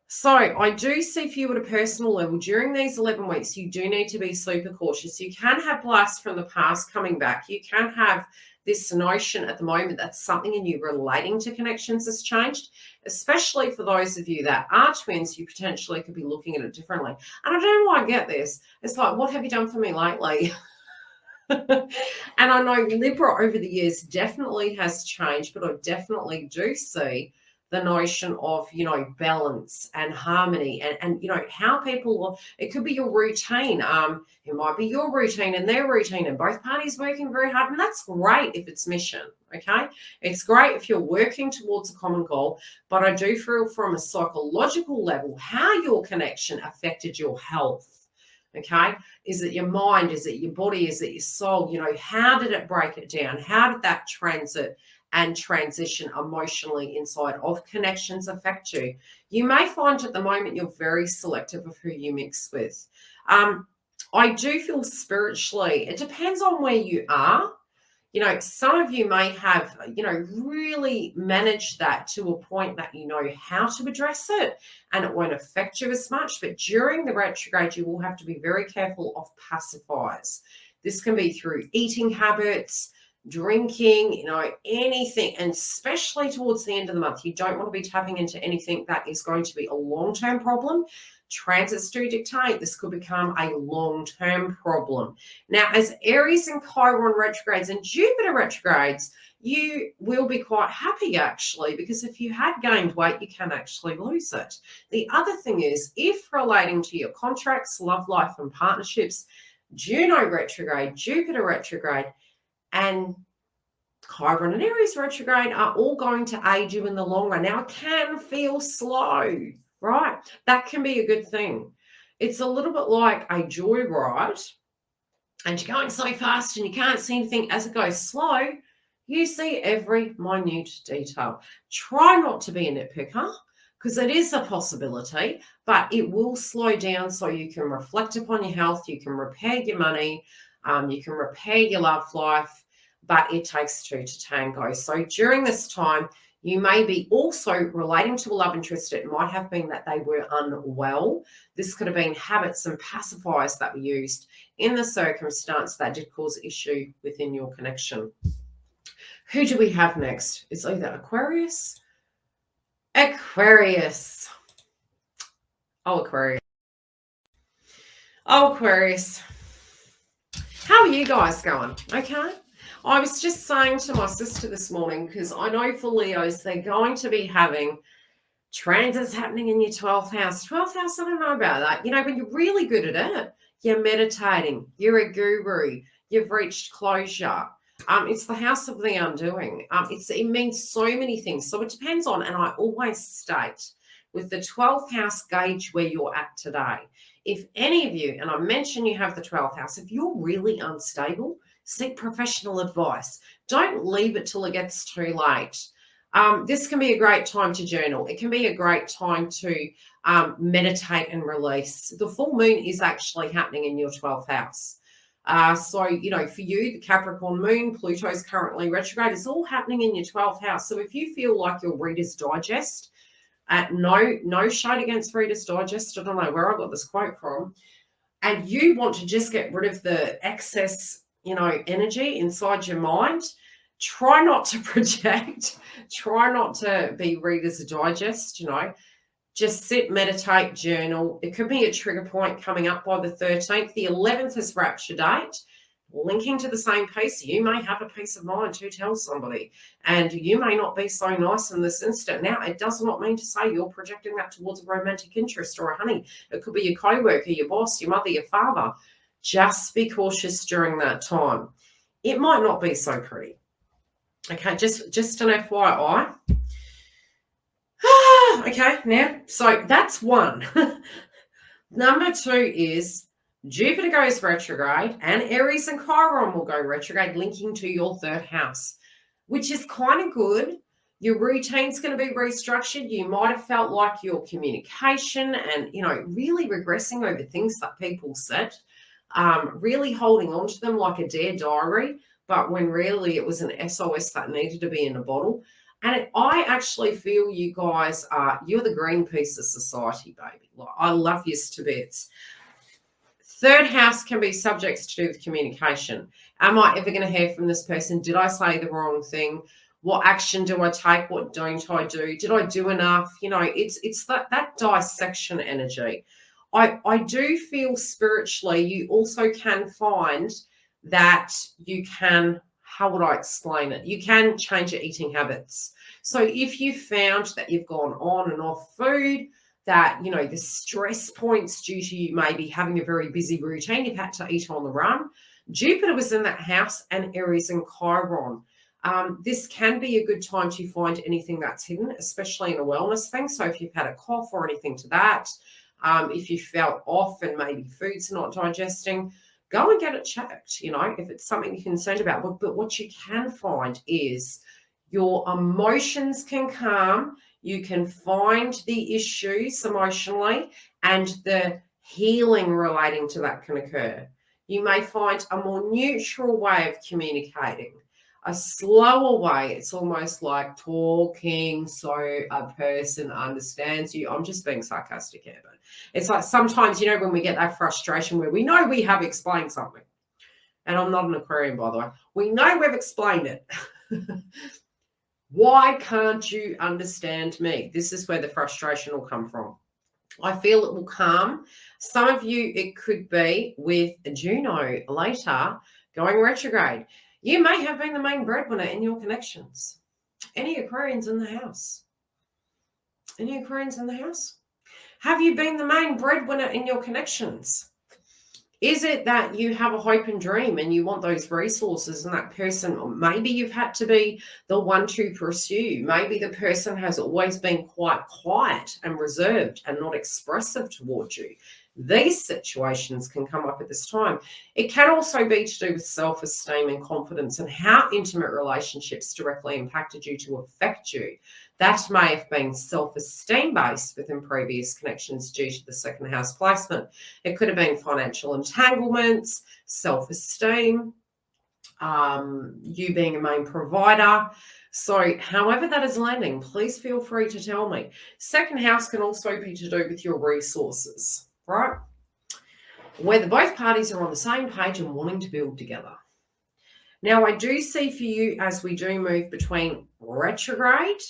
So I do see for you at a personal level, during these 11 weeks, you do need to be super cautious. You can have blasts from the past coming back. You can have this notion at the moment that something in you relating to connections has changed, especially for those of you that are twins. You potentially could be looking at it differently. And I don't know why I get this. It's like, what have you done for me lately? And I know Libra over the years definitely has changed, but I definitely do see the notion of, you know, balance and harmony and you know, how people, it could be your routine. It might be your routine and their routine and both parties working very hard. And that's great if it's mission, okay? It's great if you're working towards a common goal, but I do feel from a psychological level, how your connection affected your health. Okay, is it your mind? Is it your body? Is it your soul? You know, how did it break it down? How did that transit and transition emotionally inside of connections affect you? You may find at the moment you're very selective of who you mix with. I do feel spiritually, it depends on where you are. You know, some of you may have, you know, really managed that to a point that you know how to address it and it won't affect you as much. But during the retrograde, you will have to be very careful of pacifiers. This can be through eating habits, drinking, you know, anything. And especially towards the end of the month, you don't want to be tapping into anything that is going to be a long-term problem. Transits do dictate this could become a long-term problem. Now, as Aries and Chiron retrogrades and Jupiter retrogrades, you will be quite happy actually, because if you had gained weight, you can actually lose it. The other thing is, if relating to your contracts, love life and partnerships, Juno retrograde, Jupiter retrograde, and Chiron and Aries retrograde are all going to aid you in the long run. Now, it can feel slow, right? That can be a good thing. It's a little bit like a joyride, and you're going so fast and you can't see anything. As it goes slow, you see every minute detail. Try not to be a nitpicker, because it is a possibility, but it will slow down so you can reflect upon your health, you can repair your money, you can repair your love life, but it takes two to tango. So during this time, you may be also relating to a love interest. It might have been that they were unwell. This could have been habits and pacifiers that were used in the circumstance that did cause issue within your connection. Who do we have next? It's either Aquarius. Aquarius. Oh, Aquarius. Oh, Aquarius. How are you guys going? Okay. I was just saying to my sister this morning, because I know for Leos, they're going to be having transits happening in your 12th house. 12th house, I don't know about that. You know, when you're really good at it, you're meditating, you're a guru, you've reached closure. It's the house of the undoing. It means so many things. So it depends on, and I always state, with the 12th house, gauge where you're at today. If any of you, and I mention you have the 12th house, if you're really unstable, seek professional advice. Don't leave it till it gets too late. This can be a great time to journal. It can be a great time to meditate and release. The full moon is actually happening in your 12th house. So, you know, for you, the Capricorn moon, Pluto's currently retrograde, it's all happening in your 12th house. So if you feel like your Reader's Digest, no shade against Reader's Digest, I don't know where I got this quote from, and you want to just get rid of the excess, you know, energy inside your mind, try not to project, try not to be Reader's Digest, you know, just sit, meditate, journal. It could be a trigger point coming up by the 13th. The 11th is Rapture date. Linking to the same piece, you may have a peace of mind to tell somebody, and you may not be so nice in this instant. Now, it does not mean to say you're projecting that towards a romantic interest or a honey. It could be your co-worker, your boss, your mother, your father. Just be cautious during that time. It might not be so pretty. Okay, just an FYI. Okay, now, so that's one. Number two is Jupiter goes retrograde, and Aries and Chiron will go retrograde, linking to your third house, which is kind of good. Your routine's going to be restructured. You might have felt like your communication and, really regressing over things that people said, really holding on to them like a dear diary, but when really it was an SOS that needed to be in a bottle. And I actually feel you guys you're the green piece of society, baby. Like, I love you to bits. Third house can be subjects to do with communication. Am I ever going to hear from this person? Did I say the wrong thing? What action do I take? What don't I do? Did I do enough? It's that dissection energy. I do feel spiritually you also can find that you can, how would I explain it? You can change your eating habits. So if you found that you've gone on and off food, that, the stress points due to you maybe having a very busy routine, you've had to eat on the run. Jupiter was in that house and Aries and Chiron. This can be a good time to find anything that's hidden, especially in a wellness thing. So if you've had a cough or anything to that, if you felt off and maybe food's not digesting, go and get it checked, if it's something you're concerned about. But what you can find is your emotions can calm. You can find the issues emotionally, and the healing relating to that can occur. You may find a more neutral way of communicating, a slower way. It's almost like talking so a person understands you. I'm just being sarcastic here, but it's like sometimes, when we get that frustration where we know we have explained something, and I'm not an Aquarian, by the way, we know we've explained it. Why can't you understand me? This is where the frustration will come from. I feel it will calm. Some of you, it could be with Juno later going retrograde. You may have been the main breadwinner in your connections. Any Aquarians in the house? Any Aquarians in the house? Have you been the main breadwinner in your connections? Is it that you have a hope and dream and you want those resources, and that person, or maybe you've had to be the one to pursue. Maybe the person has always been quite quiet and reserved and not expressive towards you. These situations can come up at this time. It can also be to do with self-esteem and confidence and how intimate relationships directly impacted you to affect you. That may have been self-esteem based within previous connections due to the second house placement. It could have been financial entanglements, self-esteem, you being a main provider. So however that is landing, please feel free to tell me. Second house can also be to do with your resources, right? Whether both parties are on the same page and wanting to build together. Now, I do see for you, as we do move between retrograde,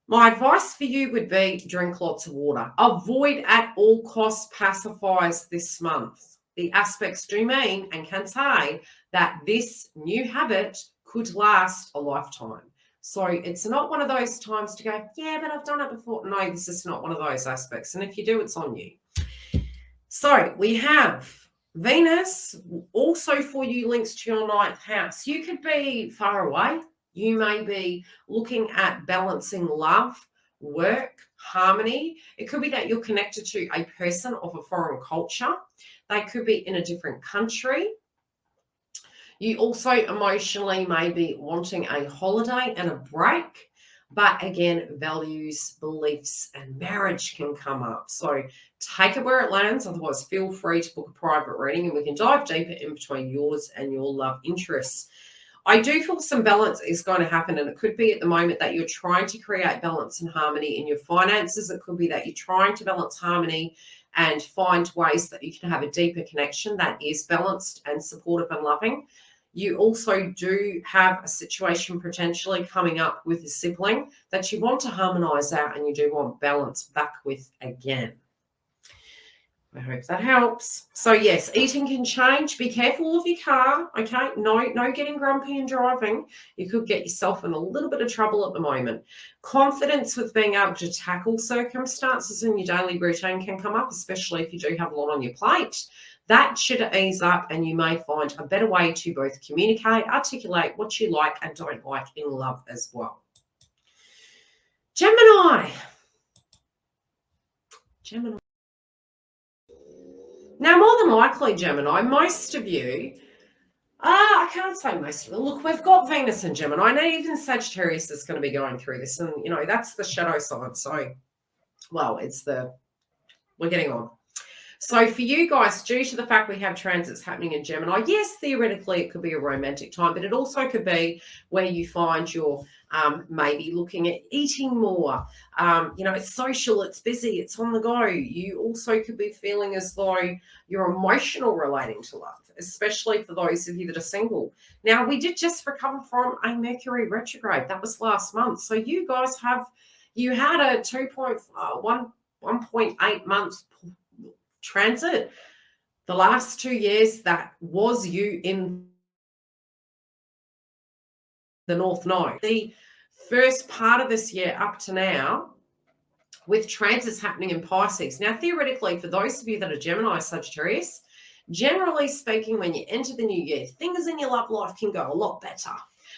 my advice for you would be drink lots of water. Avoid at all costs pacifiers this month. The aspects do mean and can say that this new habit could last a lifetime. So it's not one of those times to go, yeah, but I've done it before. No, this is not one of those aspects. And if you do, it's on you. So we have Venus also for you links to your ninth house. You could be far away. You may be looking at balancing love, work, harmony. It could be that you're connected to a person of a foreign culture. They could be in a different country. You also emotionally may be wanting a holiday and a break. But again, values, beliefs, and marriage can come up. So take it where it lands. Otherwise, feel free to book a private reading and we can dive deeper in between yours and your love interests. I do feel some balance is going to happen, and it could be at the moment that you're trying to create balance and harmony in your finances. It could be that you're trying to balance harmony and find ways that you can have a deeper connection that is balanced and supportive and loving. You also do have a situation potentially coming up with a sibling that you want to harmonize out and you do want balance back with again. I hope that helps. So yes, eating can change. Be careful of your car, okay? No getting grumpy and driving. You could get yourself in a little bit of trouble at the moment. Confidence with being able to tackle circumstances in your daily routine can come up, especially if you do have a lot on your plate. That should ease up and you may find a better way to both communicate, articulate what you like and don't like in love as well. Gemini. Now, more than likely, Gemini, most of you, I can't say most of it. Look, we've got Venus in Gemini, and even Sagittarius is going to be going through this. And, you know, that's the shadow sign. So, well, we're getting on. So for you guys, due to the fact we have transits happening in Gemini, yes, theoretically it could be a romantic time, but it also could be where you find you're maybe looking at eating more. You know, it's social, it's busy, it's on the go. You also could be feeling as though you're emotional relating to love, especially for those of you that are single. Now, we did just recover from a Mercury retrograde. That was last month. So you guys had a 1.8 months transit. The last 2 years, that was you in the North Node. The first part of this year up to now, with transits happening in Pisces. Now, theoretically, for those of you that are Gemini, Sagittarius, generally speaking, when you enter the new year, things in your love life can go a lot better.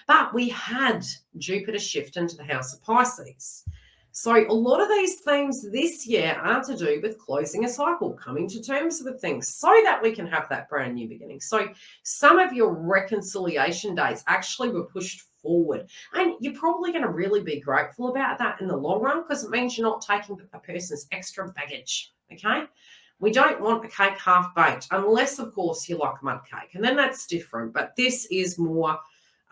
But we had Jupiter shift into the house of Pisces. So a lot of these themes this year are to do with closing a cycle, coming to terms with things so that we can have that brand new beginning. So some of your reconciliation dates actually were pushed forward. And you're probably going to really be grateful about that in the long run, because it means you're not taking a person's extra baggage, okay? We don't want a cake half baked, unless, of course, you like mud cake. And then that's different. But this is more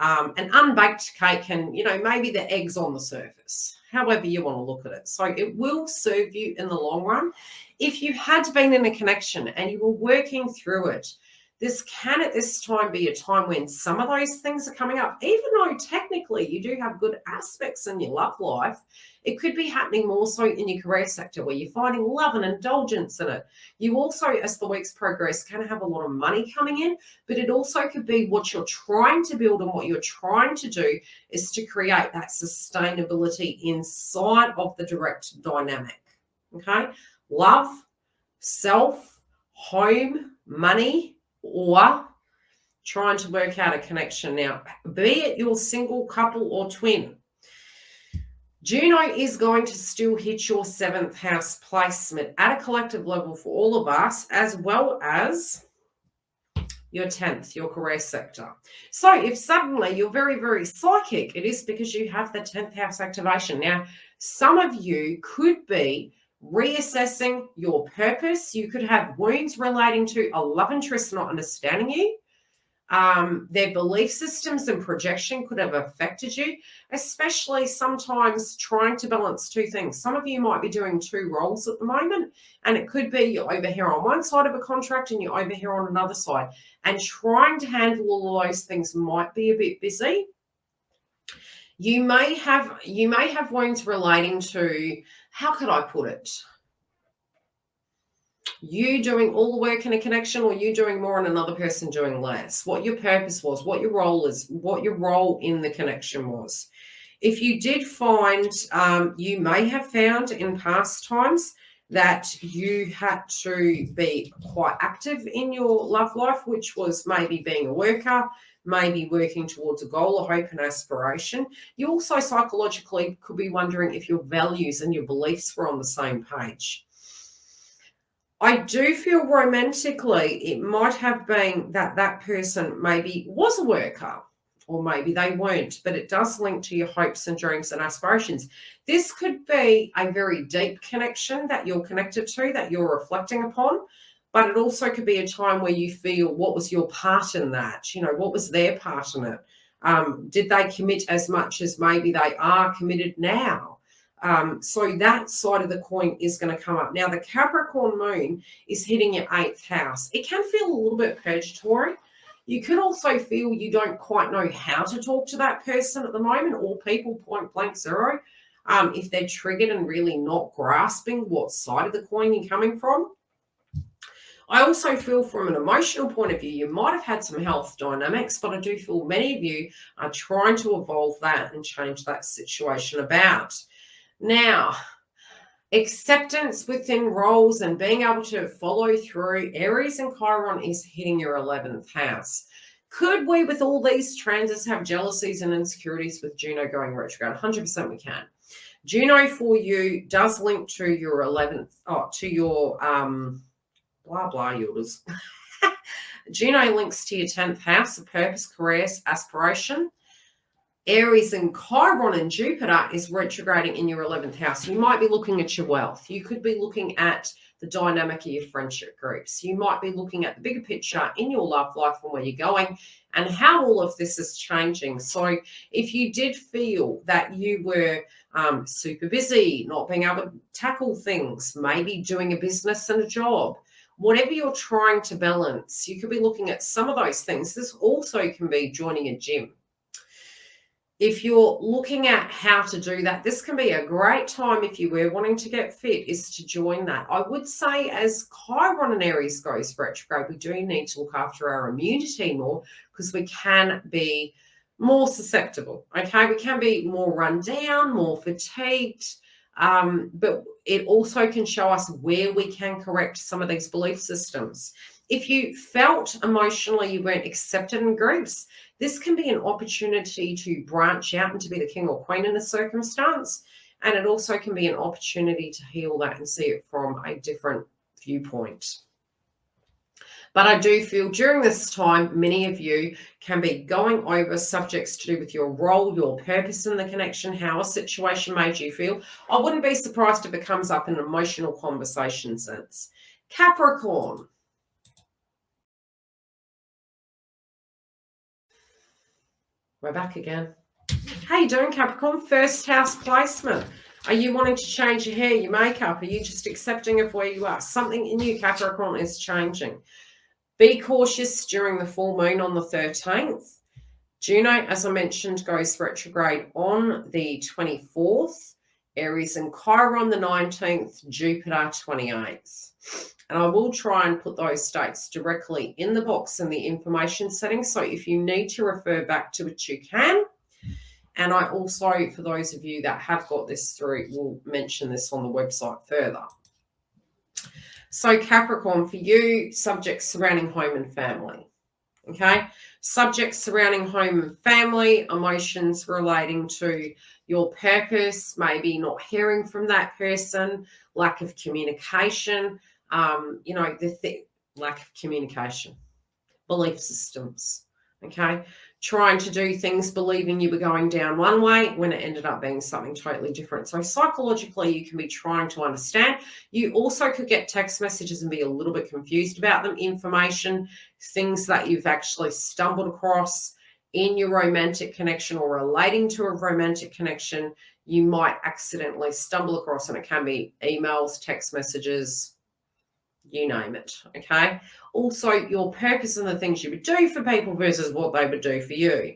an unbaked cake and, you know, maybe the eggs on the surface, however you want to look at it. So it will serve you in the long run. If you had been in a connection and you were working through it, this can at this time be a time when some of those things are coming up. Even though technically you do have good aspects in your love life, it could be happening more so in your career sector where you're finding love and indulgence in it. You also, as the weeks progress, can have a lot of money coming in, but it also could be what you're trying to build, and what you're trying to do is to create that sustainability inside of the direct dynamic, okay? Love, self, home, money, or trying to work out a connection. Now, be it you're single, couple, or twin, Juno is going to still hit your 7th house placement at a collective level for all of us, as well as your 10th, your career sector. So if suddenly you're very, very psychic, it is because you have the 10th house activation. Now, some of you could be reassessing your purpose. You could have wounds relating to a love interest not understanding you. Their belief systems and projection could have affected you, especially sometimes trying to balance two things. Some of you might be doing 2 roles at the moment, and it could be you're over here on one side of a contract and you're over here on another side, and trying to handle all of those things might be a bit busy. You may have wounds relating to, how could I put it? You doing all the work in a connection, or you doing more and another person doing less. What your purpose was, what your role is, what your role in the connection was. If you did find, you may have found in past times that you had to be quite active in your love life, which was maybe being a worker, maybe working towards a goal, a hope, and aspiration. You also psychologically could be wondering if your values and your beliefs were on the same page. I do feel romantically it might have been that that person maybe was a worker, or maybe they weren't, but it does link to your hopes and dreams and aspirations. This could be a very deep connection that you're connected to, that you're reflecting upon, but it also could be a time where you feel, what was your part in that? You know, what was their part in it? Did they commit as much as maybe they are committed now? So that side of the coin is going to come up. Now, the Capricorn moon is hitting your 8th house. It can feel a little bit purgatory. You could also feel you don't quite know how to talk to that person at the moment, or people point blank zero, if they're triggered and really not grasping what side of the coin you're coming from. I also feel from an emotional point of view, you might have had some health dynamics, but I do feel many of you are trying to evolve that and change that situation about. Now, acceptance within roles and being able to follow through. Aries and Chiron is hitting your 11th house. Could we, with all these transits, have jealousies and insecurities with Juno going retrograde? 100% we can. Juno for you does link to your 11th, to your blah, blah, yours. Juno links to your 10th house of purpose, careers, aspiration. Aries and Chiron and Jupiter is retrograding in your 11th house. You might be looking at your wealth. You could be looking at the dynamic of your friendship groups. You might be looking at the bigger picture in your love life and where you're going and how all of this is changing. So if you did feel that you were super busy, not being able to tackle things, maybe doing a business and a job, whatever you're trying to balance, you could be looking at some of those things. This also can be joining a gym. If you're looking at how to do that, this can be a great time if you were wanting to get fit, is to join that. I would say as Chiron and Aries goes retrograde, we do need to look after our immunity more because we can be more susceptible, okay? We can be more run down, more fatigued, but it also can show us where we can correct some of these belief systems. If you felt emotionally you weren't accepted in groups, this can be an opportunity to branch out and to be the king or queen in a circumstance. And it also can be an opportunity to heal that and see it from a different viewpoint. But I do feel during this time, many of you can be going over subjects to do with your role, your purpose in the connection, how a situation made you feel. I wouldn't be surprised if it comes up in an emotional conversation sense. Capricorn. We're back again. How you doing, Capricorn? First house placement. Are you wanting to change your hair, your makeup? Are you just accepting of where you are? Something in you, Capricorn, is changing. Be cautious during the full moon on the 13th. Juno, as I mentioned, goes retrograde on the 24th. Aries and Chiron the 19th. Jupiter 28th. And I will try and put those dates directly in the box in the information settings. So if you need to refer back to it, you can. And I also, for those of you that have got this through, will mention this on the website further. So Capricorn, for you, subjects surrounding home and family. Okay? Subjects surrounding home and family, emotions relating to your purpose, maybe not hearing from that person, lack of communication, lack of communication, belief systems, okay? Trying to do things, believing you were going down one way when it ended up being something totally different. So psychologically, you can be trying to understand. You also could get text messages and be a little bit confused about them, information, things that you've actually stumbled across in your romantic connection or relating to a romantic connection. You might accidentally stumble across, and it can be emails, text messages, you name it, okay? Also, your purpose and the things you would do for people versus what they would do for you.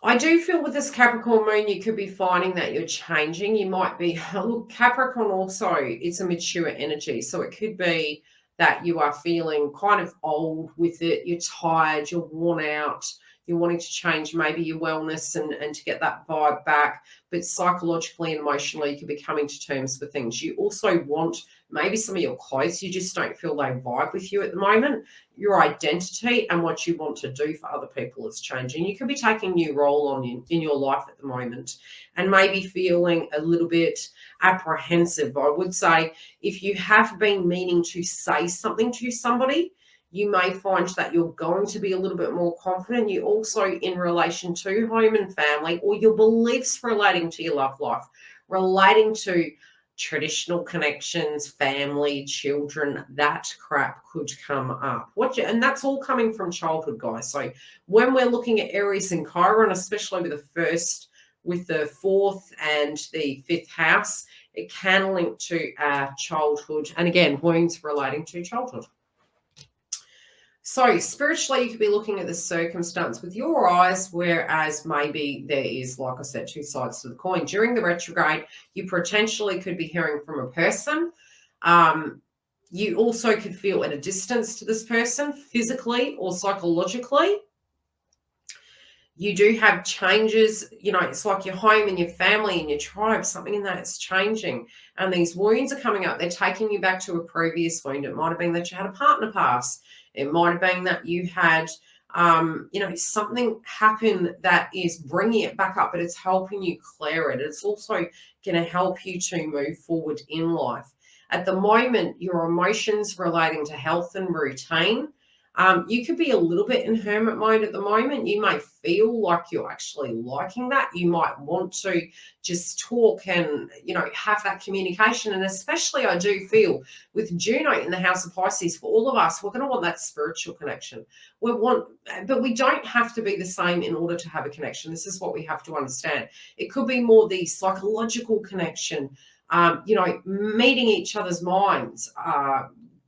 I do feel with this Capricorn moon, you could be finding that you're changing. You might be, look, Capricorn also, it's a mature energy. So it could be that you are feeling kind of old with it. You're tired, you're worn out. You're wanting to change maybe your wellness and to get that vibe back. But psychologically and emotionally, you could be coming to terms with things. You also want maybe some of your clothes, you just don't feel they vibe with you at the moment. Your identity and what you want to do for other people is changing. You could be taking a new role on in your life at the moment and maybe feeling a little bit apprehensive. I would say if you have been meaning to say something to somebody, you may find that you're going to be a little bit more confident. You also, in relation to home and family, or your beliefs relating to your love life, relating to traditional connections, family, children, that crap could come up. And that's all coming from childhood, guys. So when we're looking at Aries and Chiron, especially with the 4th and the 5th house, it can link to our childhood. And again, wounds relating to childhood. So spiritually, you could be looking at the circumstance with your eyes, whereas maybe there is, like I said, two sides to the coin. During the retrograde, you potentially could be hearing from a person. You also could feel at a distance to this person, physically or psychologically. You do have changes, it's like your home and your family and your tribe, something in that is changing. And these wounds are coming up. They're taking you back to a previous wound. It might have been that you had a partner pass. It might have been that you had, something happen that is bringing it back up, but it's helping you clear it. It's also going to help you to move forward in life. At the moment, your emotions relating to health and routine, you could be a little bit in hermit mode at the moment. You may feel like you're actually liking that. You might want to just talk and, have that communication. And especially I do feel with Juno in the house of Pisces, for all of us, we're going to want that spiritual connection. But we don't have to be the same in order to have a connection. This is what we have to understand. It could be more the psychological connection, meeting each other's minds,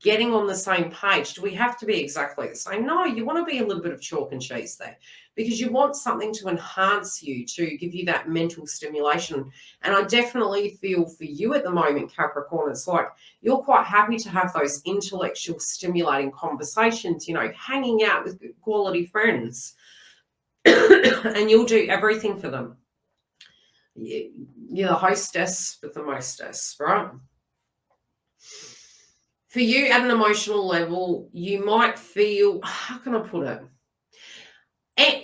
getting on the same page. Do we have to be exactly the same? No, you want to be a little bit of chalk and cheese there, because you want something to enhance you, to give you that mental stimulation. And I definitely feel for you at the moment, Capricorn, it's like you're quite happy to have those intellectual stimulating conversations, hanging out with good quality friends, and you'll do everything for them. You're the hostess with the mostess, right? For you at an emotional level, you might feel, how can I put it?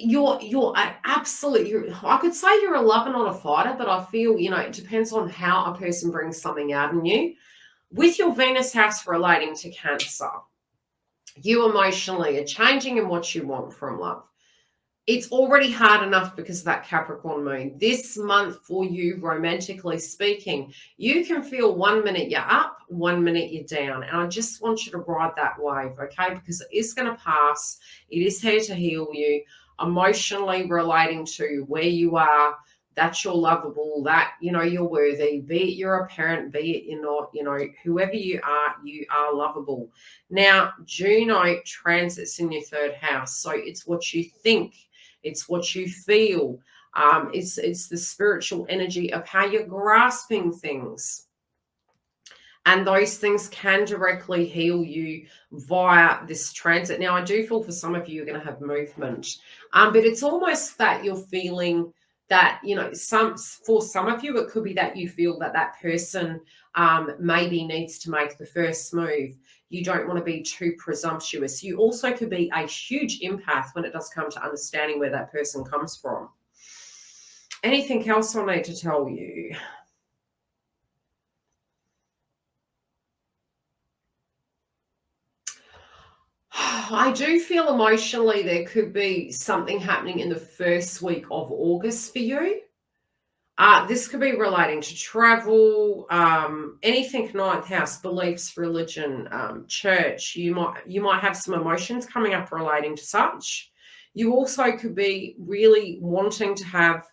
You're absolutely, I could say you're a lover, not a fighter, but I feel, it depends on how a person brings something out in you. With your Venus house relating to Cancer, you emotionally are changing in what you want from love. It's already hard enough because of that Capricorn moon. This month for you, romantically speaking, you can feel 1 minute you're up, 1 minute you're down. And I just want you to ride that wave, okay? Because it is going to pass. It is here to heal you. Emotionally relating to where you are, that you're lovable, that, you're worthy, be it you're a parent, be it you're not, whoever you are lovable. Now, Juno transits in your third house. So it's what you think. It's what you feel. It's the spiritual energy of how you're grasping things. And those things can directly heal you via this transit. Now, I do feel for some of you, you're going to have movement. But it's almost that you're feeling that, for some of you, it could be that you feel that person maybe needs to make the first move. You don't want to be too presumptuous. You also could be a huge empath when it does come to understanding where that person comes from. Anything else I need to tell you? I do feel emotionally there could be something happening in the first week of August for you. This could be relating to travel, anything ninth house, beliefs, religion, church. You might have some emotions coming up relating to such. You also could be really wanting to have,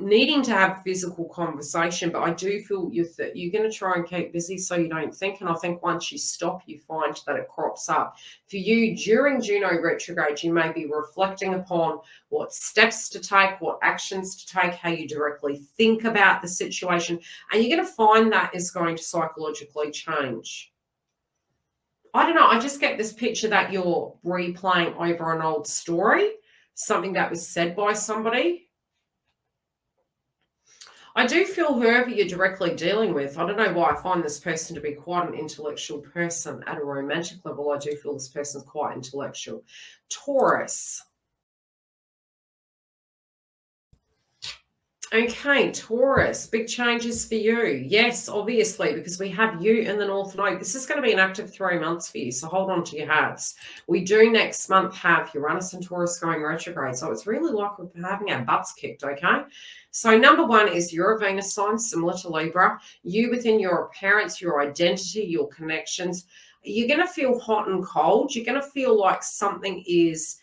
needing to have physical conversation, but I do feel you're going to try and keep busy so you don't think. And I think once you stop, you find that it crops up. For you, during Juno retrograde, you may be reflecting upon what steps to take, what actions to take, how you directly think about the situation. And you're going to find that is going to psychologically change. I don't know. I just get this picture that you're replaying over an old story, something that was said by somebody. I do feel whoever you're directly dealing with, I don't know why I find this person to be quite an intellectual person. At a romantic level, I do feel this person's quite intellectual. Taurus. Okay, Taurus, big changes for you. Yes, obviously, because we have you in the North Node. This is going to be an active 3 months for you, so hold on to your hats. We do next month have Uranus and Taurus going retrograde, so it's really like we're having our butts kicked, okay? So number one is you're a Venus sign, similar to Libra. You within your appearance, your identity, your connections, you're going to feel hot and cold. You're going to feel like something is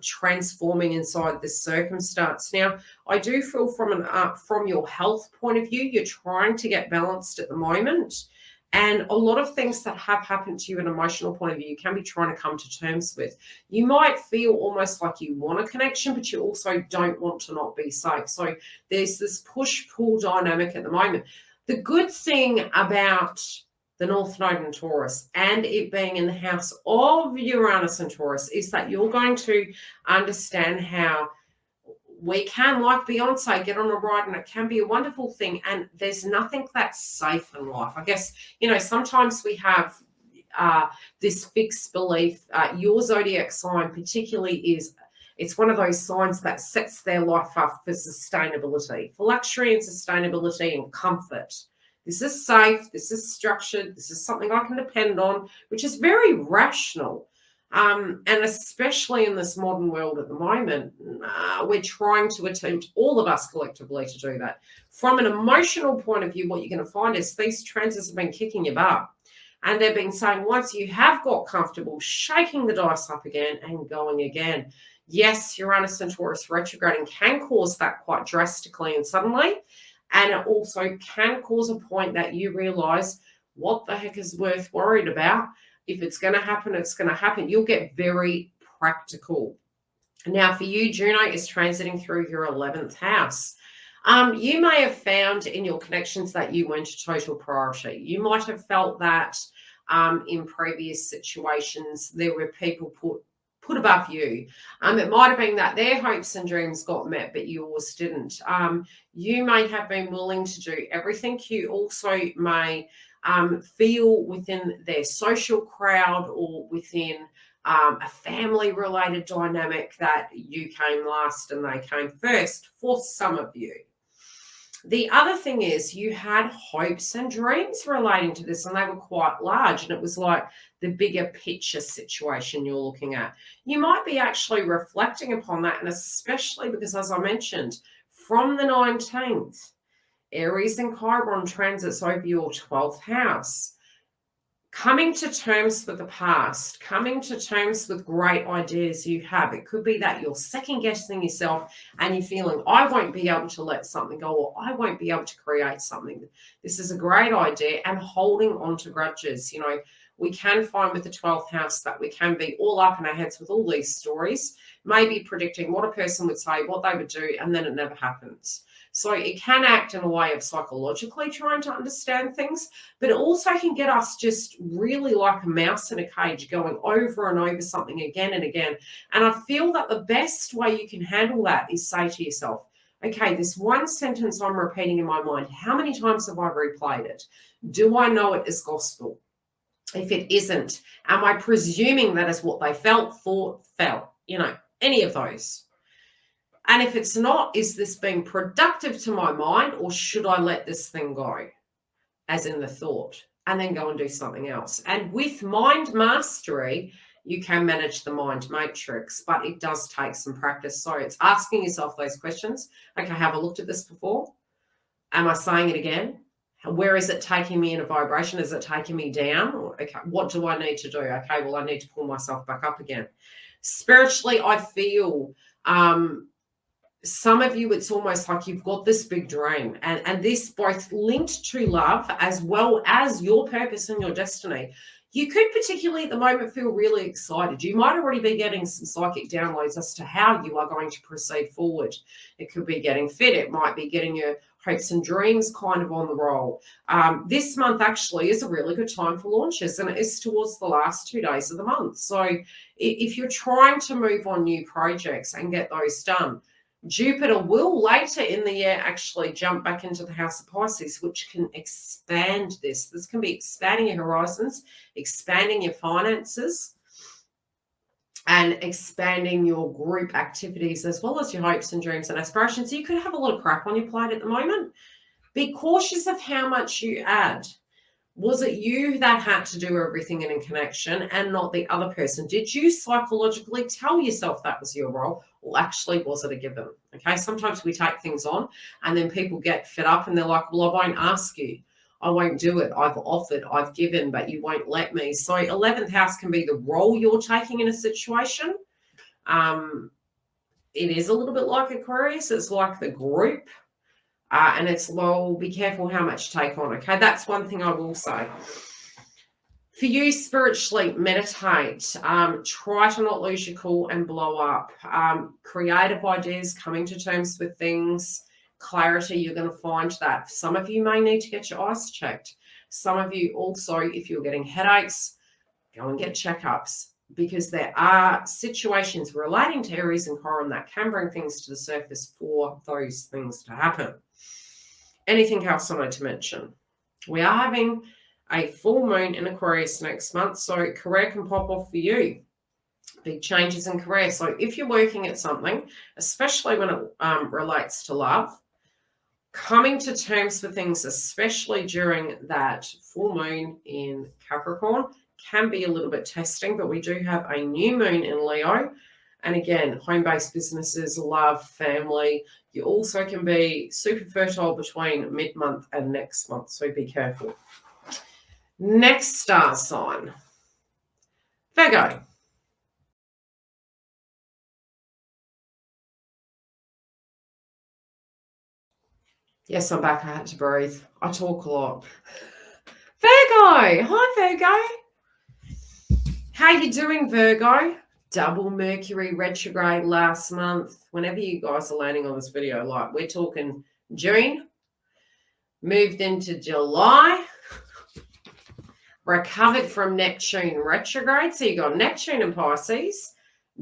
transforming inside this circumstance. Now, I do feel from your health point of view, you're trying to get balanced at the moment. And a lot of things that have happened to you in an emotional point of view, you can be trying to come to terms with. You might feel almost like you want a connection, but you also don't want to not be safe. So there's this push-pull dynamic at the moment. The good thing about the North Node and Taurus, and it being in the house of Uranus and Taurus, is that you're going to understand how we can, like Beyonce, get on a ride, and it can be a wonderful thing. And there's nothing that's safe in life. I guess, sometimes we have this fixed belief. Your zodiac sign particularly it's one of those signs that sets their life up for sustainability, for luxury and sustainability and comfort. This is safe. This is structured. This is something I can depend on, which is very rational. And especially in this modern world at the moment, we're trying to attempt, all of us collectively, to do that. From an emotional point of view, what you're going to find is these transits have been kicking your butt. And they've been saying, once you have got comfortable, shaking the dice up again and going again. Yes, Uranus and Taurus retrograding can cause that quite drastically and suddenly. And it also can cause a point that you realize, what the heck is worth worried about? If it's going to happen, it's going to happen. You'll get very practical. Now, for you, Juno is transiting through your 11th house. You may have found in your connections that you weren't a total priority. You might have felt that in previous situations there were people put above you. It might have been that their hopes and dreams got met, but yours didn't. You may have been willing to do everything. You also may feel within their social crowd or within a family-related dynamic that you came last and they came first for some of you. The other thing is you had hopes and dreams relating to this, and they were quite large, and it was like the bigger picture situation you're looking at. You might be actually reflecting upon that, and especially because, as I mentioned, from the 19th, Aries and Chiron transits over your 12th house. Coming to terms with the past, coming to terms with great ideas you have. It could be that you're second guessing yourself and you're feeling, I won't be able to let something go, or I won't be able to create something. This is a great idea, and holding on to grudges. You know, we can find with the 12th house that we can be all up in our heads with all these stories, maybe predicting what a person would say, what they would do, and then it never happens. So it can act in a way of psychologically trying to understand things, but it also can get us just really like a mouse in a cage, going over and over something again and again. And I feel that the best way you can handle that is say to yourself, okay, this one sentence I'm repeating in my mind, how many times have I replayed it? Do I know it as gospel? If it isn't, am I presuming that is what they felt, thought, felt? You know, any of those. And if it's not, is this being productive to my mind, or should I let this thing go, as in the thought, and then go and do something else? And with mind mastery, you can manage the mind matrix, but it does take some practice. So it's asking yourself those questions. Okay, have I looked at this before? Am I saying it again? Where is it taking me in a vibration? Is it taking me down? Okay, what do I need to do? Okay, well, I need to pull myself back up again. Spiritually, I feel some of you, it's almost like you've got this big dream, and this both linked to love as well as your purpose and your destiny. You could particularly at the moment feel really excited. You might already be getting some psychic downloads as to how you are going to proceed forward. It could be getting fit. It might be getting your hopes and dreams kind of on the roll. This month actually is a really good time for launches, and it is towards the last 2 days of the month. So if you're trying to move on new projects and get those done, Jupiter will later in the year actually jump back into the house of Pisces, which can expand this. This can be expanding your horizons, expanding your finances, and expanding your group activities, as well as your hopes and dreams and aspirations. You could have a lot of crap on your plate at the moment. Be cautious of how much you add. Was it you that had to do everything in connection and not the other person? Did you psychologically tell yourself that was your role, or actually was it a given? Okay, sometimes we take things on and then people get fed up and they're like, well, I won't ask you. I won't do it. I've offered, I've given, but you won't let me. So 11th house can be the role you're taking in a situation. It is a little bit like Aquarius. It's like the group. And it's, well, be careful how much you take on, okay? That's one thing I will say. For you, spiritually, meditate. Try to not lose your cool and blow up. Creative ideas, coming to terms with things, clarity, you're going to find that. Some of you may need to get your eyes checked. Some of you also, if you're getting headaches, go and get checkups, because there are situations relating to Aries and Chiron that can bring things to the surface for those things to happen. Anything else I need to mention? We are having a full moon in Aquarius next month, so career can pop off for you. Big changes in career. So if you're working at something, especially when it relates to love, coming to terms with things, especially during that full moon in Capricorn, can be a little bit testing, but we do have a new moon in Leo. And again, home-based businesses, love, family. You also can be super fertile between mid-month and next month, so be careful. Next star sign, Virgo. Yes, I'm back. I had to breathe. I talk a lot. Virgo. Hi, Virgo. How you doing, Virgo? Double Mercury retrograde last month. Whenever you guys are landing on this video, like we're talking June, moved into July, recovered from Neptune retrograde. So you got Neptune in Pisces,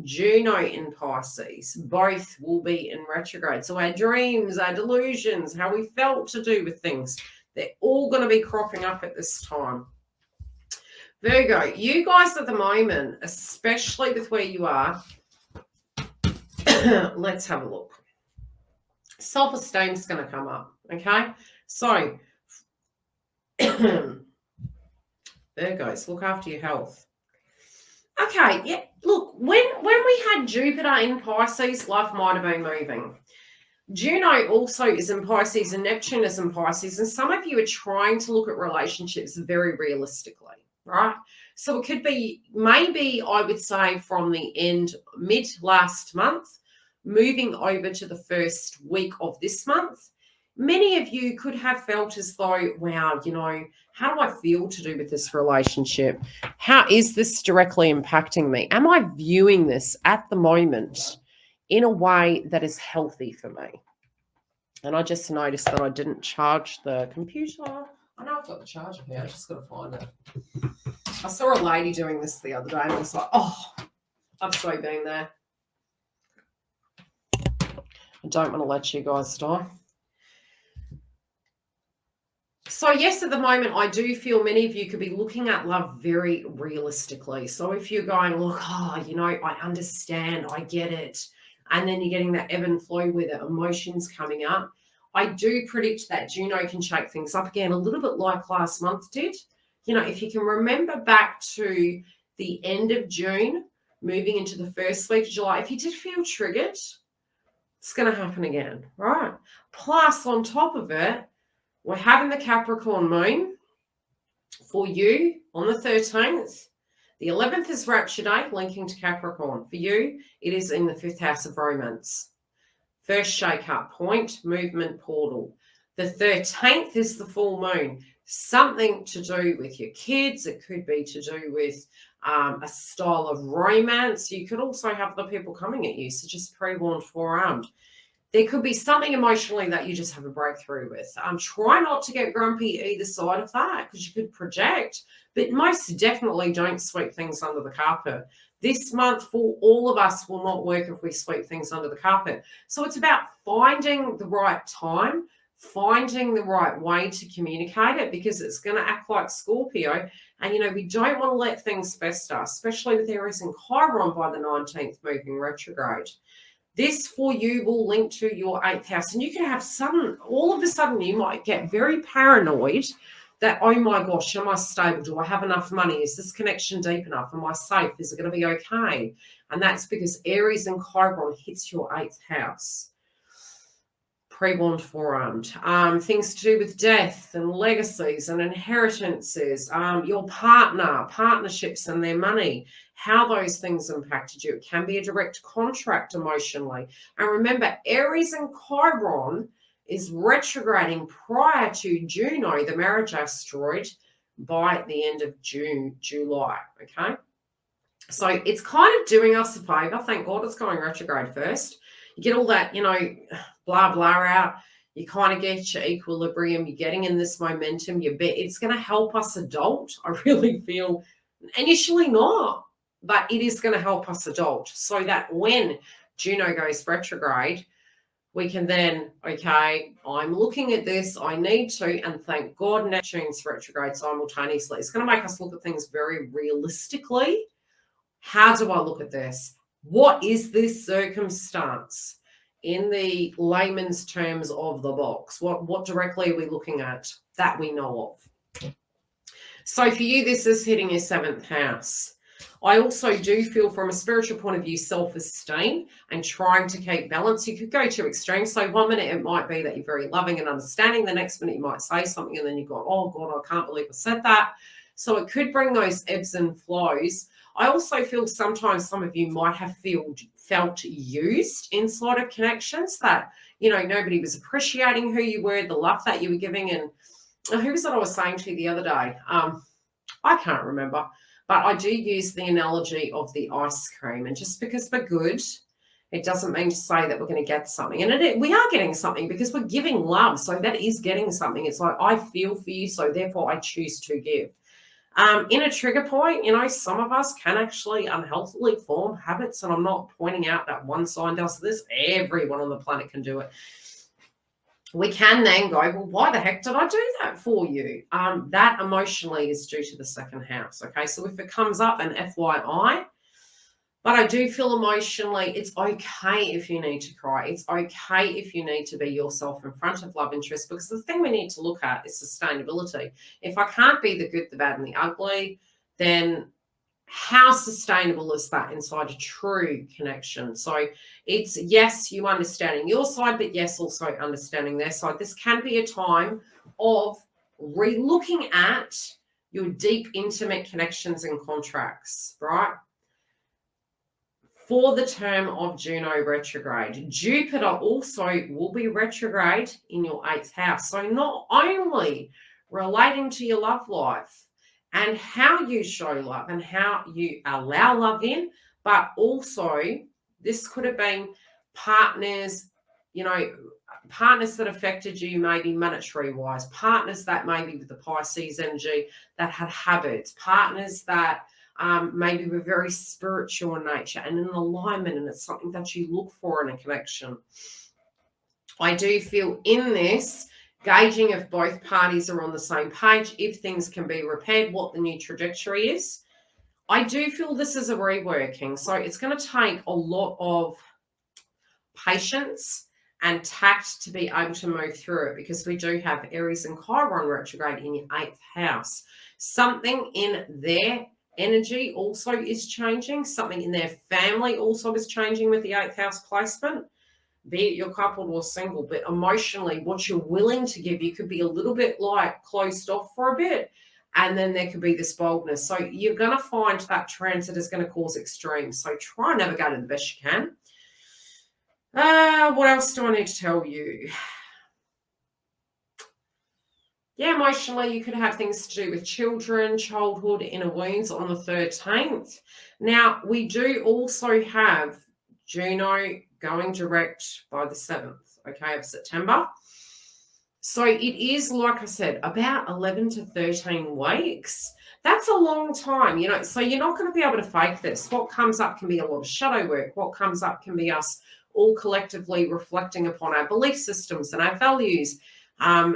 Juno in Pisces. Both will be in retrograde. So our dreams, our delusions, how we felt to do with things, they're all going to be cropping up at this time. Virgo, you guys at the moment, especially with where you are, let's have a look. Self-esteem is going to come up, okay? So, Virgos, look after your health. Okay, yeah, look, when we had Jupiter in Pisces, life might have been moving. Juno also is in Pisces and Neptune is in Pisces, and some of you are trying to look at relationships very realistically, right? So it could be maybe, I would say, from the end, mid last month, moving over to the first week of this month. Many of you could have felt as though, wow, you know, how do I feel to do with this relationship? How is this directly impacting me? Am I viewing this at the moment in a way that is healthy for me? And I just noticed that I didn't charge the computer. I know I've got the charger here. I just got to find it. I saw a lady doing this the other day and I was like, oh, I've so been there. I don't want to let you guys die. So yes, at the moment, I do feel many of you could be looking at love very realistically. So if you're going, look, oh, you know, I understand, I get it. And then you're getting that ebb and flow with it, emotions coming up. I do predict that Juno can shake things up again, a little bit like last month did. You know, if you can remember back to the end of June, moving into the first week of July, if you did feel triggered, it's going to happen again, right? Plus, on top of it, we're having the Capricorn moon for you on the 13th. The 11th is Rapture Day, linking to Capricorn. For you, it is in the 5th house of romance. First shake-up point, movement portal. The 13th is the full moon. Something to do with your kids. It could be to do with a style of romance. You could also have the people coming at you, so just pre-warned, forearmed. There could be something emotionally that you just have a breakthrough with. Try not to get grumpy either side of that because you could project, but most definitely don't sweep things under the carpet. This month for all of us will not work if we sweep things under the carpet. So it's about finding the right time, finding the right way to communicate it because it's going to act like Scorpio. And, you know, we don't want to let things fester, especially with Aries and Chiron by the 19th moving retrograde. This for you will link to your 8th house. And you can have all of a sudden you might get very paranoid that, oh my gosh, am I stable? Do I have enough money? Is this connection deep enough? Am I safe? Is it going to be okay? And that's because Aries and Chiron hits your 8th house. Pre-warned, forearmed. Things to do with death and legacies and inheritances, your partner, partnerships and their money, how those things impacted you. It can be a direct contract emotionally. And remember, Aries and Chiron is retrograding prior to Juno, the marriage asteroid, by the end of July, okay? So it's kind of doing us a favor. Thank God it's going retrograde first. You get all that, you know, blah, blah out. You kind of get your equilibrium. You're getting in this momentum. It's going to help us adult. I really feel initially not, but it is going to help us adult so that when Juno goes retrograde, we can then, okay, I'm looking at this, I need to, and thank God Neptune's retrograde simultaneously. It's going to make us look at things very realistically. How do I look at this? What is this circumstance? in the layman's terms of the box? What directly are we looking at that we know of? So for you, this is hitting your 7th house. I also do feel from a spiritual point of view, self-esteem and trying to keep balance. You could go to extremes. So one minute it might be that you're very loving and understanding. The next minute you might say something and then you've got, oh God, I can't believe I said that. So it could bring those ebbs and flows. I also feel sometimes some of you might have felt used inside of connections, that, you know, nobody was appreciating who you were, the love that you were giving. And who was it I was saying to you the other day? I can't remember. But I do use the analogy of the ice cream. And just because we're good, it doesn't mean to say that we're going to get something. And we are getting something because we're giving love. So that is getting something. It's like, I feel for you, so therefore I choose to give. In a trigger point, you know, some of us can actually unhealthily form habits. And I'm not pointing out that one sign does this. Everyone on the planet can do it. We can then go, well, why the heck did I do that for you? That emotionally is due to the 2nd house. Okay, so if it comes up, an FYI, but I do feel emotionally, it's okay if you need to cry. It's okay if you need to be yourself in front of love interest, because the thing we need to look at is sustainability. If I can't be the good, the bad, and the ugly, then how sustainable is that inside a true connection? So it's, yes, you understanding your side, but yes, also understanding their side. This can be a time of re-looking at your deep, intimate connections and contracts, right? For the term of Juno retrograde, Jupiter also will be retrograde in your 8th house. So not only relating to your love life and how you show love and how you allow love in, but also this could have been partners, you know, partners that affected you maybe monetary wise, partners that maybe with the Pisces energy that had habits, partners that maybe we're very spiritual in nature and in alignment, and it's something that you look for in a connection. I do feel in this, gauging if both parties are on the same page, if things can be repaired, what the new trajectory is. I do feel this is a reworking. So it's going to take a lot of patience and tact to be able to move through it, because we do have Aries and Chiron retrograde in your 8th house. Something in their energy also is changing. Something in their family also is changing with the 8th house placement. Be it you're coupled or single, but emotionally, what you're willing to give, you could be a little bit like closed off for a bit, and then there could be this boldness. So you're going to find that transit is going to cause extremes. So try and navigate it the best you can. What else do I need to tell you? Yeah, emotionally, you could have things to do with children, childhood, inner wounds on the 13th. Now, we do also have Juno going direct by the 7th, okay, of September. So it is, like I said, about 11 to 13 weeks. That's a long time, you know, so you're not going to be able to fake this. What comes up can be a lot of shadow work. What comes up can be us all collectively reflecting upon our belief systems and our values.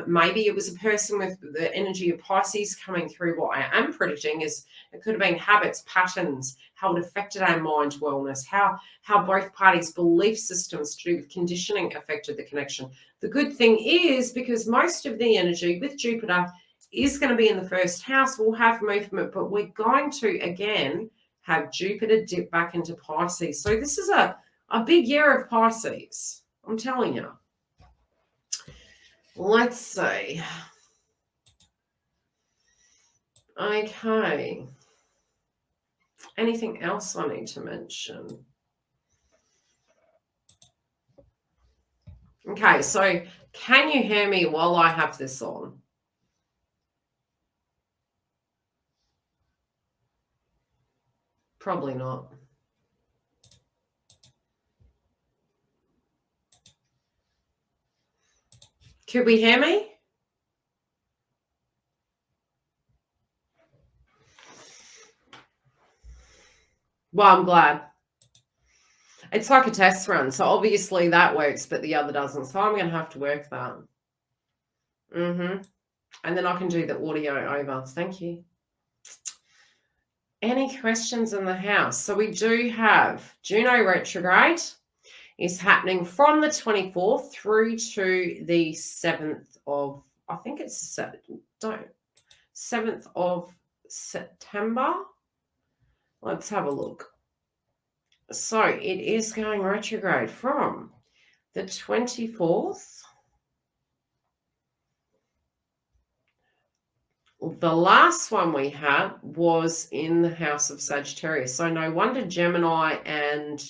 Maybe it was a person with the energy of Pisces coming through. What I am predicting is it could have been habits, patterns, how it affected our mind wellness, how both parties' belief systems to do with conditioning affected the connection. The good thing is, because most of the energy with Jupiter is going to be in the 1st house, we'll have movement, but we're going to, again, have Jupiter dip back into Pisces. So this is a big year of Pisces, I'm telling you. Let's see. Okay. Anything else I need to mention? Okay, so can you hear me while I have this on? Probably not. Could we hear me? Well, I'm glad. It's like a test run. So obviously that works, but the other doesn't. So I'm going to have to work that. And then I can do the audio over. Thank you. Any questions in the house? So we do have Juno retrograde is happening from the 24th through to the 7th of, I think it's the 7th of September. Let's have a look. So it is going retrograde from the 24th. The last one we had was in the house of Sagittarius. So no wonder Gemini and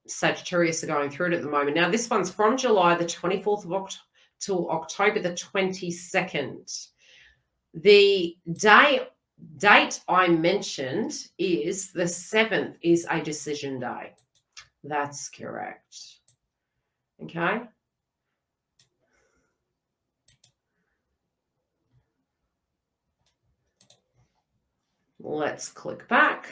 Sagittarius are going through it at the moment. Now, this one's from July the 24th of till October the 22nd. The date I mentioned is the 7th is a decision day. That's correct. Okay. Let's click back.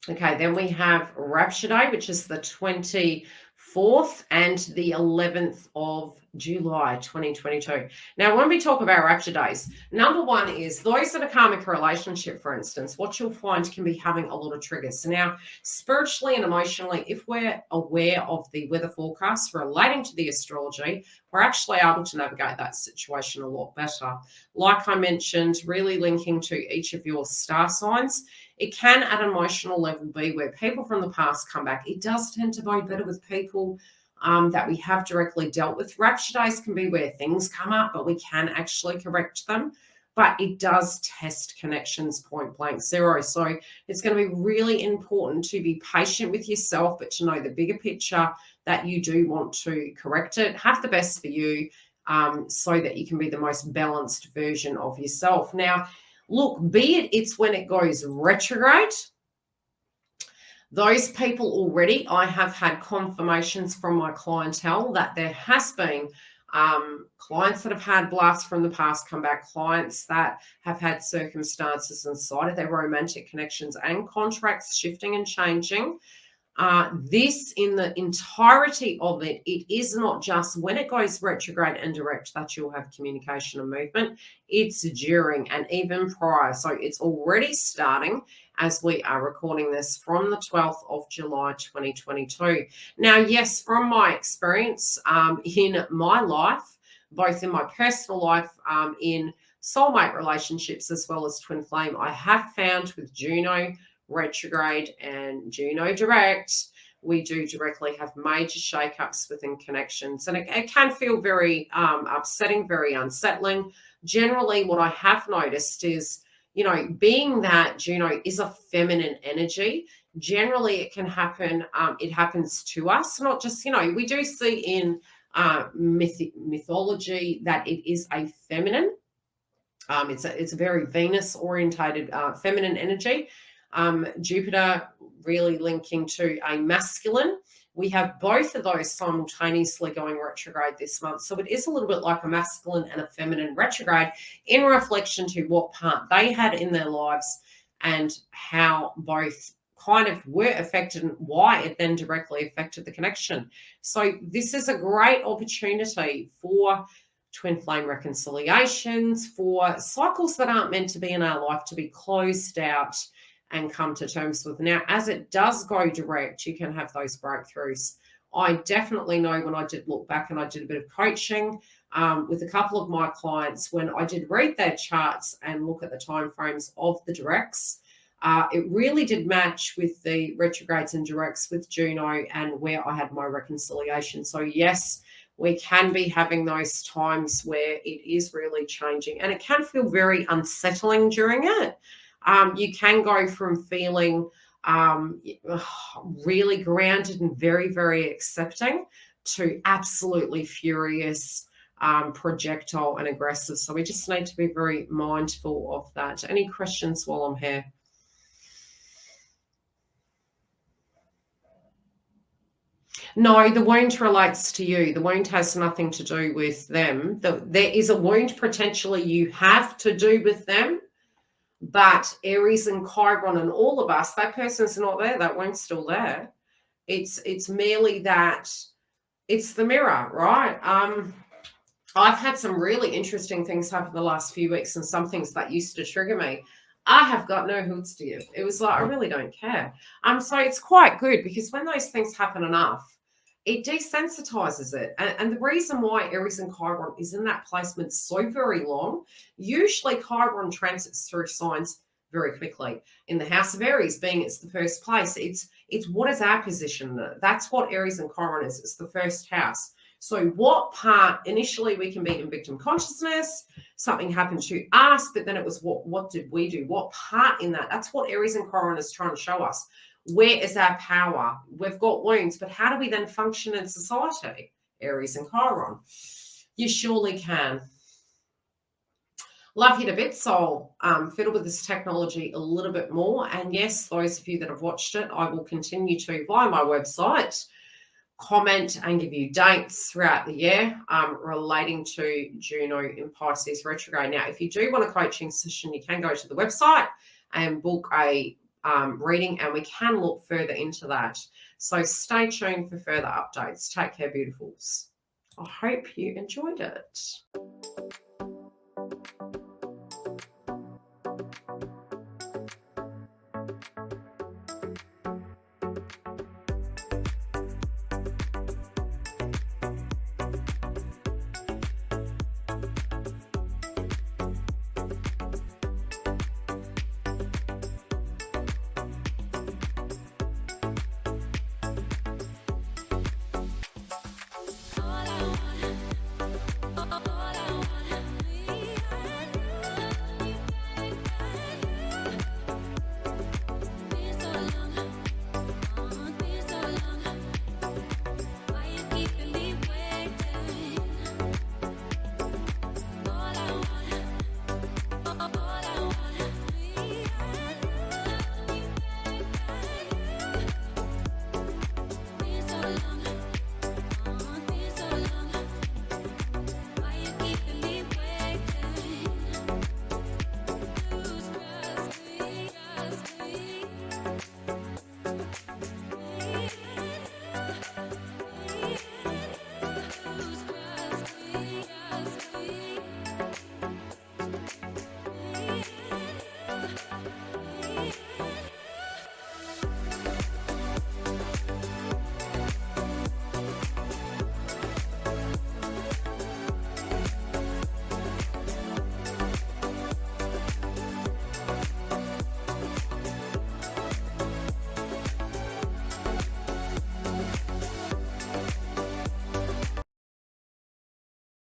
Okay, then we have Rapture Day, which is the 24th and the 11th of July 2022. Now, when we talk about Rapture Days, number one is those in a karmic relationship, for instance, what you'll find can be having a lot of triggers. Now, spiritually and emotionally, if we're aware of the weather forecasts relating to the astrology, we're actually able to navigate that situation a lot better. Like I mentioned, really linking to each of your star signs, it can at an emotional level be where people from the past come back. It does tend to bode better with people that we have directly dealt with. Rapture Days can be where things come up, but we can actually correct them. But it does test connections point blank zero. So it's going to be really important to be patient with yourself, but to know the bigger picture that you do want to correct it. Have the best for you so that you can be the most balanced version of yourself. Now, look, be it's when it goes retrograde, those people already, I have had confirmations from my clientele that there has been clients that have had blasts from the past come back, clients that have had circumstances inside of their romantic connections and contracts shifting and changing. This, in the entirety of it, it is not just when it goes retrograde and direct that you'll have communication and movement. It's during and even prior. So it's already starting as we are recording this from the 12th of July 2022. Now, yes, from my experience in my life, both in my personal life, in soulmate relationships as well as twin flame, I have found with Juno retrograde and Juno direct, we do directly have major shakeups within connections, and it can feel very upsetting, very unsettling. Generally, what I have noticed is, you know, being that Juno is a feminine energy, generally it can happen, it happens to us, not just, you know, we do see in mythology that it is a feminine, it's a very Venus orientated feminine energy. Jupiter really linking to a masculine. We have both of those simultaneously going retrograde this month. So it is a little bit like a masculine and a feminine retrograde in reflection to what part they had in their lives and how both kind of were affected and why it then directly affected the connection. So this is a great opportunity for twin flame reconciliations, for cycles that aren't meant to be in our life to be closed out and come to terms with. Now, as it does go direct, you can have those breakthroughs. I definitely know when I did look back and I did a bit of coaching with a couple of my clients, when I did read their charts and look at the timeframes of the directs, it really did match with the retrogrades and directs with Juno and where I had my reconciliation. So yes, we can be having those times where it is really changing, and it can feel very unsettling during it. You can go from feeling really grounded and very, very accepting to absolutely furious, projectile and aggressive. So we just need to be very mindful of that. Any questions while I'm here? No, the wound relates to you. The wound has nothing to do with them. There is a wound potentially you have to do with them. But Aries and Chiron and all of us, that person's not there. That wound's still there. It's merely that it's the mirror, right? I've had some really interesting things happen the last few weeks, and some things that used to trigger me I have got no hoods to give. It was like, I really don't care. So it's quite good because when those things happen enough, it desensitizes it. And the reason why Aries and Chiron is in that placement so very long, usually Chiron transits through signs very quickly. In the house of Aries, being it's the first place, it's what is our position? That's what Aries and Chiron is. It's the first house. So what part, initially we can be in victim consciousness, something happened to us, but then it was what did we do? What part in that? That's what Aries and Chiron is trying to show us. Where is our power? We've got wounds, but how do we then function in society? Aries and Chiron. You surely can. Love you to bits. So I'll fiddle with this technology a little bit more. And yes, those of you that have watched it, I will continue to via my website comment and give you dates throughout the year relating to Juno in Pisces retrograde. Now, if you do want a coaching session, you can go to the website and book a reading, and we can look further into that. So stay tuned for further updates. Take care, beautifuls. I hope you enjoyed it.